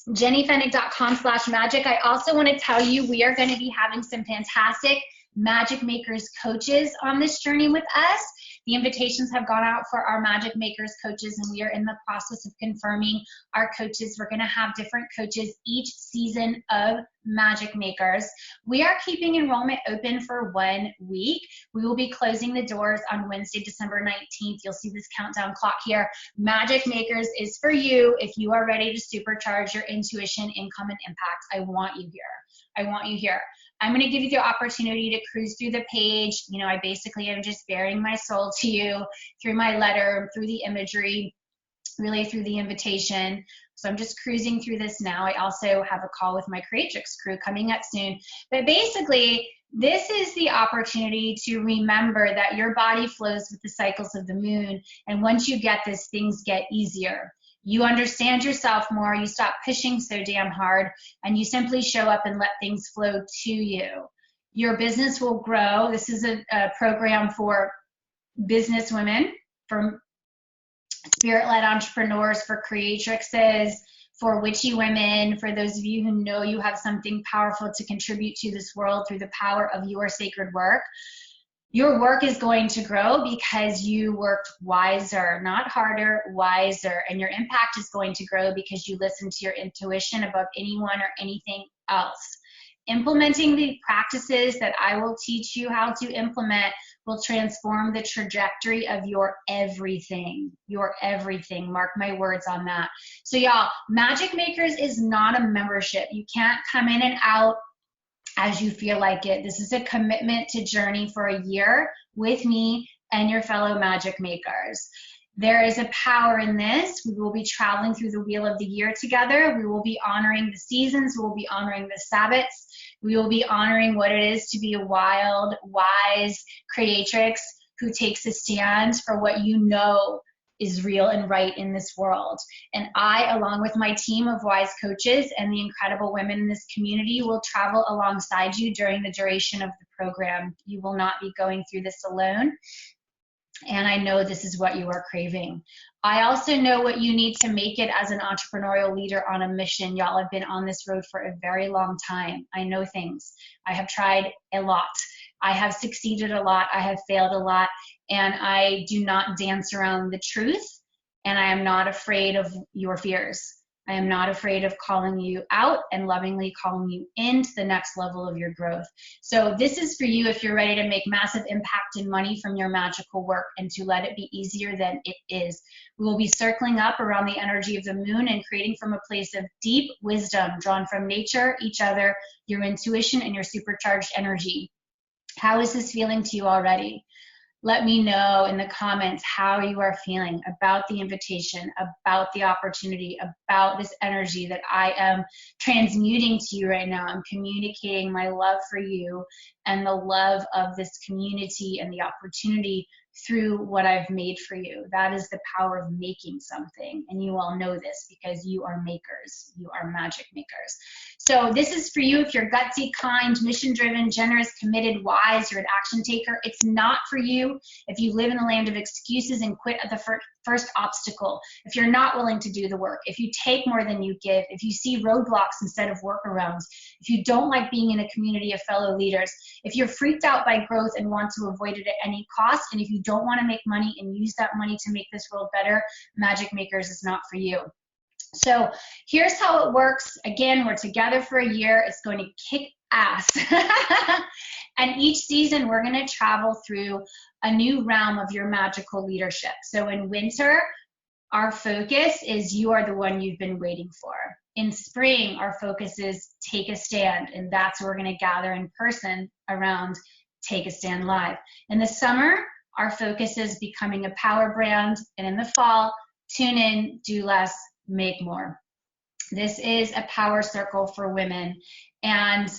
jennyfennig.com/magic. I also want to tell you, we are going to be having some fantastic Magic Makers coaches on this journey with us. The invitations have gone out for our Magic Makers coaches, and we are in the process of confirming our coaches. We're going to have different coaches each season of Magic Makers. We are keeping enrollment open for 1 week. We will be closing the doors on Wednesday, December 19th. You'll see this countdown clock here. Magic Makers is for you if you are ready to supercharge your intuition, income, and impact. I want you here. I want you here. I'm going to give you the opportunity to cruise through the page. I basically am just bearing my soul to you through my letter, through the imagery, really through the invitation. So I'm just cruising through this now. I also have a call with my Creatrix crew coming up soon. But basically, this is the opportunity to remember that your body flows with the cycles of the moon. And once you get this, things get easier. You understand yourself more, you stop pushing so damn hard, and you simply show up and let things flow to you. Your business will grow. This is a program for business women, for spirit-led entrepreneurs, for creatrixes, for witchy women, for those of you who know you have something powerful to contribute to this world through the power of your sacred work. Your work is going to grow because you worked wiser, not harder, wiser. And your impact is going to grow because you listen to your intuition above anyone or anything else. Implementing the practices that I will teach you how to implement will transform the trajectory of your everything. Your everything. Mark my words on that. So y'all, Magic Makers is not a membership. You can't come in and out as you feel like it. This is a commitment to journey for a year with me and your fellow Magic Makers. There is a power in this. We will be traveling through the wheel of the year together. We will be honoring the seasons. We will be honoring the Sabbats. We will be honoring what it is to be a wild, wise creatrix who takes a stand for what you know is real and right in this world. And I, along with my team of wise coaches and the incredible women in this community, will travel alongside you during the duration of the program. You will not be going through this alone. And I know this is what you are craving. I also know what you need to make it as an entrepreneurial leader on a mission. Y'all have been on this road for a very long time. I know things. I have tried a lot. I have succeeded a lot. I have failed a lot. And I do not dance around the truth. And I am not afraid of your fears. I am not afraid of calling you out and lovingly calling you into the next level of your growth. So this is for you if you're ready to make massive impact in money from your magical work and to let it be easier than it is. We will be circling up around the energy of the moon and creating from a place of deep wisdom drawn from nature, each other, your intuition, and your supercharged energy. How is this feeling to you already? Let me know in the comments how you are feeling about the invitation, about the opportunity, about this energy that I am transmuting to you right now. I'm communicating my love for you and the love of this community and the opportunity through what I've made for you. That is the power of making something. And you all know this because you are makers. You are magic makers. So this is for you if you're gutsy, kind, mission-driven, generous, committed, wise, you're an action taker. It's not for you if you live in the land of excuses and quit at the first obstacle, if you're not willing to do the work, if you take more than you give, if you see roadblocks instead of workarounds, if you don't like being in a community of fellow leaders, if you're freaked out by growth and want to avoid it at any cost, and if you don't want to make money and use that money to make this world better, Magic Makers is not for you. So here's how it works. Again, we're together for a year. It's going to kick ass. And each season, we're going to travel through a new realm of your magical leadership. So in winter, our focus is you are the one you've been waiting for. In spring, our focus is take a stand, and that's where we're going to gather in person around Take a Stand Live. In the summer, our focus is becoming a power brand, and in the fall, tune in, do less, make more. This is a power circle for women, and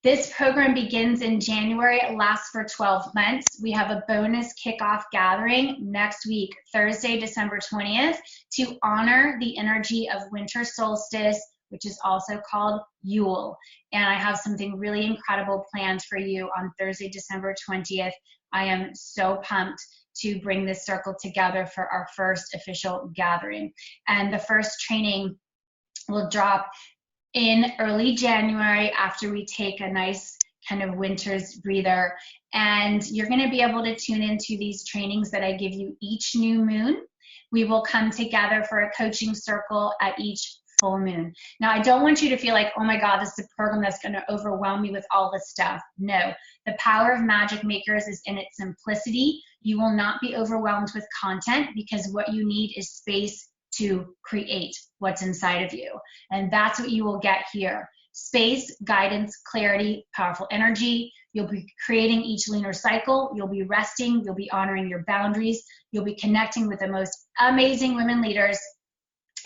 this program begins in January. It lasts for 12 months. We have a bonus kickoff gathering next week, Thursday, December 20th, to honor the energy of winter solstice, which is also called Yule. And I have something really incredible planned for you on Thursday, December 20th. I am so pumped to bring this circle together for our first official gathering. And the first training will drop in early January after we take a nice kind of winter's breather. And you're going to be able to tune into these trainings that I give you each new moon. We will come together for a coaching circle at each full moon. Now, I don't want you to feel like, oh my God, this is a program that's going to overwhelm me with all this stuff. No, the power of Magic Makers is in its simplicity. You will not be overwhelmed with content because what you need is space to create what's inside of you. And that's what you will get here. Space, guidance, clarity, powerful energy. You'll be creating each lunar cycle. You'll be resting. You'll be honoring your boundaries. You'll be connecting with the most amazing women leaders.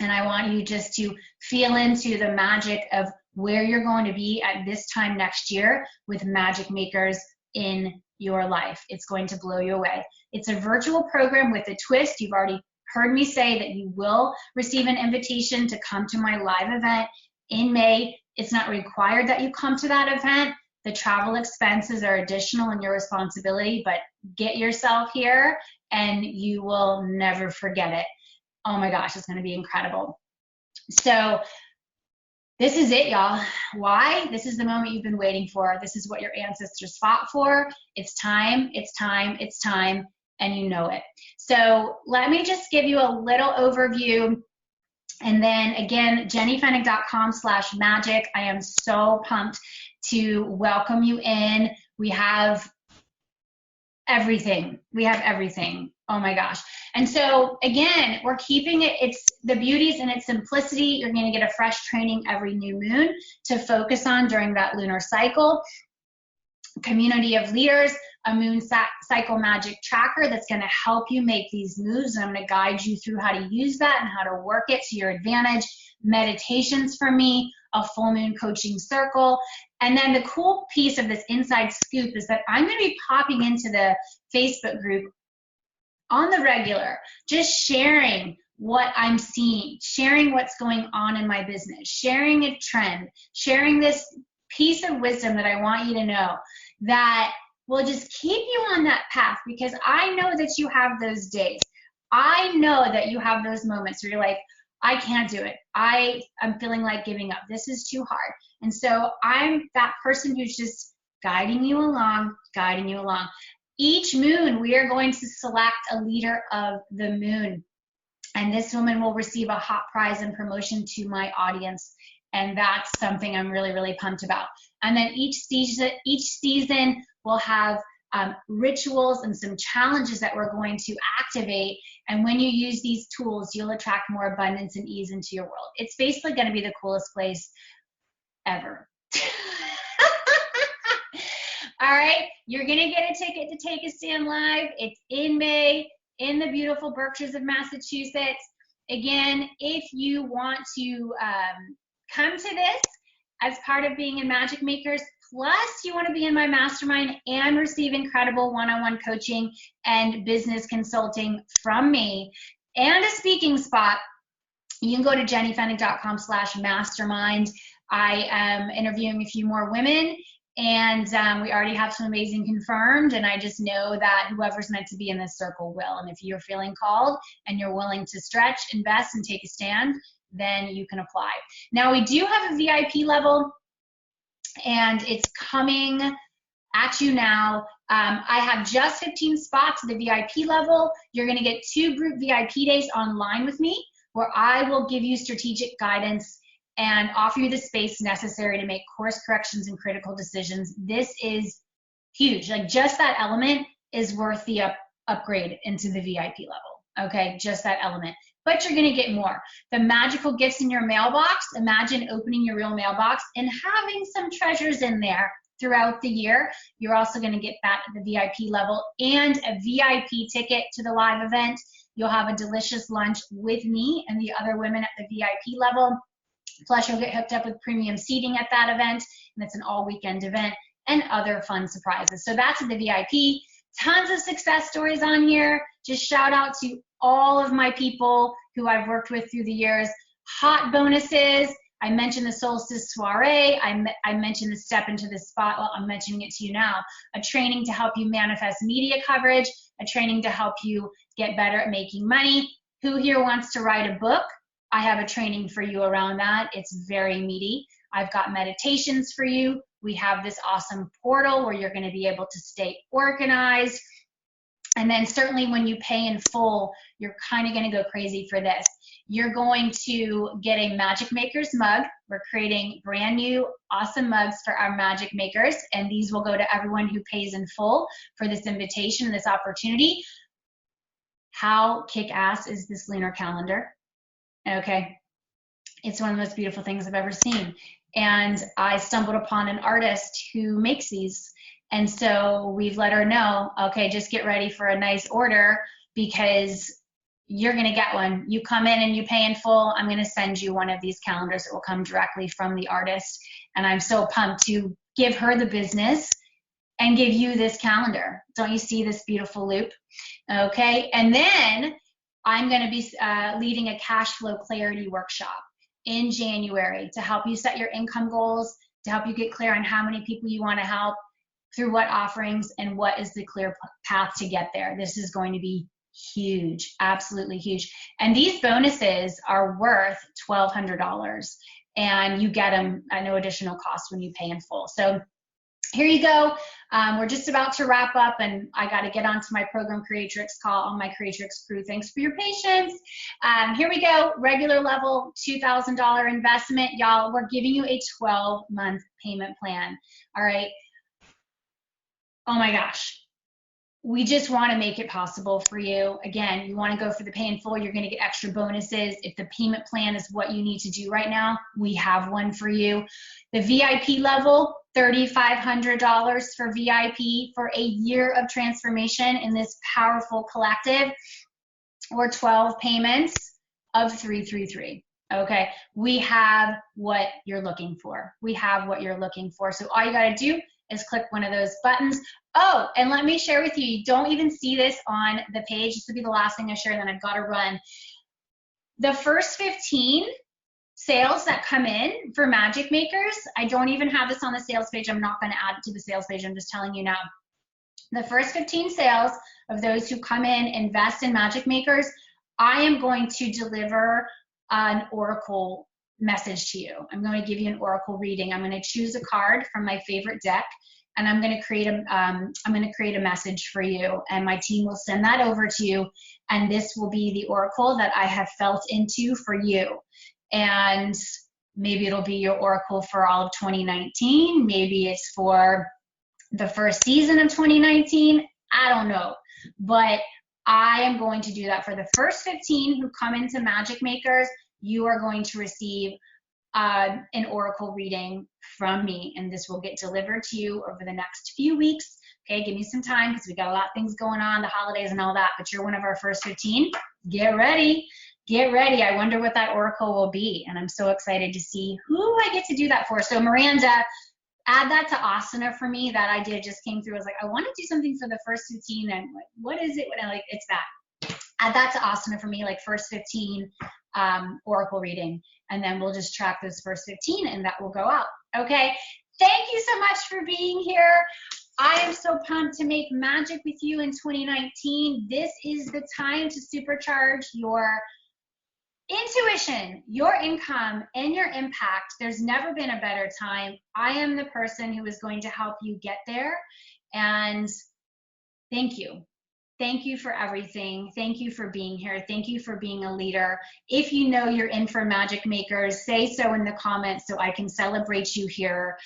And I want you just to feel into the magic of where you're going to be at this time next year with Magic Makers in your life. It's going to blow you away. It's a virtual program with a twist. You've already heard me say that you will receive an invitation to come to my live event in May. It's not required that you come to that event. The travel expenses are additional and your responsibility, but get yourself here and you will never forget it. Oh my gosh, it's going to be incredible. So this is it, y'all. Why? This is the moment you've been waiting for. This is what your ancestors fought for. It's time, it's time, it's time, and you know it. So let me just give you a little overview. And then again, jennyfennig.com/magic. I am so pumped to welcome you in. We have everything. We have everything. Oh my gosh. And so again, we're keeping it, it's the beauties in its simplicity. You're going to get a fresh training every new moon to focus on during that lunar cycle. Community of leaders, a moon cycle magic tracker that's going to help you make these moves. And I'm going to guide you through how to use that and how to work it to your advantage. Meditations from me, a full moon coaching circle. And then the cool piece of this inside scoop is that I'm going to be popping into the Facebook group on the regular, just sharing what I'm seeing, sharing what's going on in my business, sharing a trend, sharing this piece of wisdom that I want you to know that will just keep you on that path, because I know that you have those days. I know that you have those moments where you're like, I can't do it. I'm feeling like giving up. This is too hard. And so I'm that person who's just guiding you along, guiding you along. Each moon, we are going to select a leader of the moon. And this woman will receive a hot prize and promotion to my audience. And that's something I'm really, really pumped about. And then each season will have rituals and some challenges that we're going to activate. And when you use these tools, you'll attract more abundance and ease into your world. It's basically going to be the coolest place ever. All right, you're going to get a ticket to Take a Stand Live. It's in May in the beautiful Berkshires of Massachusetts. Again, if you want to come to this as part of being in Magic Makers, plus you want to be in my mastermind and receive incredible one-on-one coaching and business consulting from me and a speaking spot, you can go to jennyfennig.com/mastermind. I am interviewing a few more women, and we already have some amazing confirmed, and I just know that whoever's meant to be in this circle will. And if you're feeling called and you're willing to stretch, invest, and take a stand, then you can apply. Now, we do have a VIP level, and it's coming at you now. I have just 15 spots at the VIP level. You're going to get 2 group VIP days online with me, where I will give you strategic guidance and offer you the space necessary to make course corrections and critical decisions. This is huge. Like, just that element is worth the upgrade into the VIP level. Okay, just that element. But you're going to get more. The magical gifts in your mailbox. Imagine opening your real mailbox and having some treasures in there throughout the year. You're also going to get that at the VIP level, and a VIP ticket to the live event. You'll have a delicious lunch with me and the other women at the VIP level. Plus, you'll get hooked up with premium seating at that event, and it's an all-weekend event, and other fun surprises. So that's at the VIP. Tons of success stories on here. Just shout out to all of my people who I've worked with through the years. Hot bonuses. I mentioned the solstice soiree. I mentioned the step into the spot. Well, I'm mentioning it to you now. A training to help you manifest media coverage. A training to help you get better at making money. Who here wants to write a book? I have a training for you around that. It's very meaty. I've got meditations for you. We have this awesome portal where you're going to be able to stay organized. And then certainly when you pay in full, you're kind of going to go crazy for this. You're going to get a Magic Makers mug. We're creating brand new awesome mugs for our Magic Makers, and these will go to everyone who pays in full for this invitation, this opportunity. How kick-ass is this lunar calendar? Okay, it's one of the most beautiful things I've ever seen. And I stumbled upon an artist who makes these. And so we've let her know, okay, just get ready for a nice order, because you're going to get one. You come in and you pay in full, I'm going to send you one of these calendars that will come directly from the artist. And I'm so pumped to give her the business and give you this calendar. Don't you see this beautiful loop? Okay, and then I'm going to be leading a cash flow clarity workshop in January to help you set your income goals, to help you get clear on how many people you want to help, through what offerings, and what is the clear path to get there. This is going to be huge, absolutely huge. And these bonuses are worth $1,200, and you get them at no additional cost when you pay in full. So here you go. We're just about to wrap up, and I got to get onto my program Creatrix call on my Creatrix crew. Thanks for your patience. Here we go. Regular level, $2,000 investment. Y'all, we're giving you a 12-month payment plan. All right. Oh my gosh. We just want to make it possible for you. Again, you want to go for the pay in full, you're going to get extra bonuses. If the payment plan is what you need to do right now, we have one for you. The VIP level, $3,500 for VIP for a year of transformation in this powerful collective, or 12 payments of $333. Okay, we have what you're looking for. We have what you're looking for. So all you got to do is click one of those buttons. Oh, and let me share with you, you don't even see this on the page. This will be the last thing I share, and then I've got to run. The first 15 sales that come in for Magic Makers, I don't even have this on the sales page. I'm not going to add it to the sales page. I'm just telling you now. The first 15 sales of those who come in, invest in Magic Makers, I am going to deliver an oracle message to you. I'm going to give you an oracle reading. I'm going to choose a card from my favorite deck, and I'm going to create a message for you, and my team will send that over to you, and this will be the oracle that I have felt into for you. And maybe it'll be your oracle for all of 2019. Maybe it's for the first season of 2019. I don't know, but I am going to do that for the first 15 who come into Magic Makers. You are going to receive an oracle reading from me, and this will get delivered to you over the next few weeks. Okay, give me some time because we got a lot of things going on, the holidays and all that, but you're one of our first 15. Get ready. Get ready. I wonder what that oracle will be, and I'm so excited to see who I get to do that for. So Miranda, add that to Asana for me. That idea just came through. I was like, I want to do something for the first 15, and what is it? What I like, it's that. Add that to Asana for me, like first 15 oracle reading, and then we'll just track those first 15 and that will go out. Okay, thank you so much for being here. I am so pumped to make magic with you in 2019. This is the time to supercharge your intuition, your income, and your impact. There's never been a better time. I am the person who is going to help you get there. And thank you. Thank you for everything. Thank you for being here. Thank you for being a leader. If you know you're in for Magic Makers, say so in the comments so I can celebrate you here.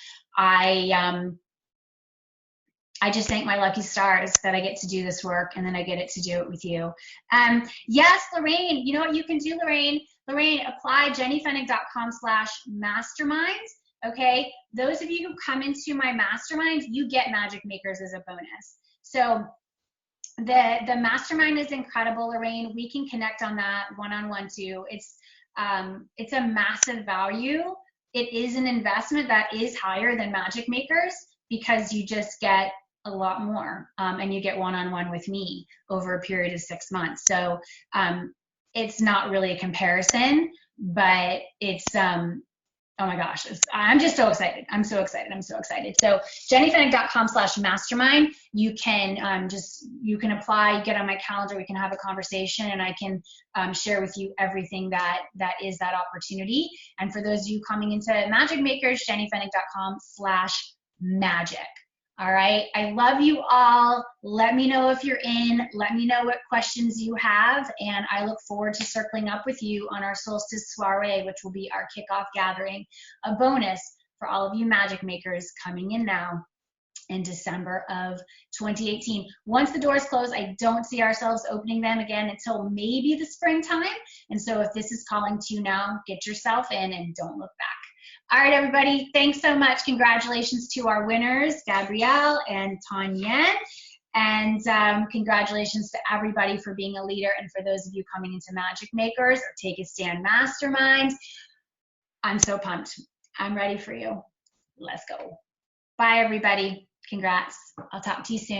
I just thank my lucky stars that I get to do this work, and then I get it to do it with you. Yes, Lorraine, you know what you can do, Lorraine? Lorraine, apply jennyfennick.com/mastermind. Okay, those of you who come into my mastermind, you get Magic Makers as a bonus. So the mastermind is incredible, Lorraine. We can connect on that one-on-one too. It's a massive value. It is an investment that is higher than Magic Makers because you just get a lot more, and you get one-on-one with me over a period of 6 months. So it's not really a comparison, but it's oh my gosh, I'm just so excited. I'm so excited. I'm so excited. So jennyfennick.com/mastermind, you can you can apply, get on my calendar, we can have a conversation, and I can share with you everything that is that opportunity. And for those of you coming into Magic Makers, jennyfennick.com/magic. All right, I love you all. Let me know if you're in. Let me know what questions you have, and I look forward to circling up with you on our Solstice Soiree, which will be our kickoff gathering, a bonus for all of you Magic Makers coming in now in December of 2018. Once the doors close, I don't see ourselves opening them again until maybe the springtime, and so if this is calling to you now, get yourself in and don't look back. All right, everybody, thanks so much. Congratulations to our winners, Gabrielle and Tanyen. And congratulations to everybody for being a leader, and for those of you coming into Magic Makers or Take a Stand Mastermind. I'm so pumped. I'm ready for you. Let's go. Bye, everybody. Congrats. I'll talk to you soon.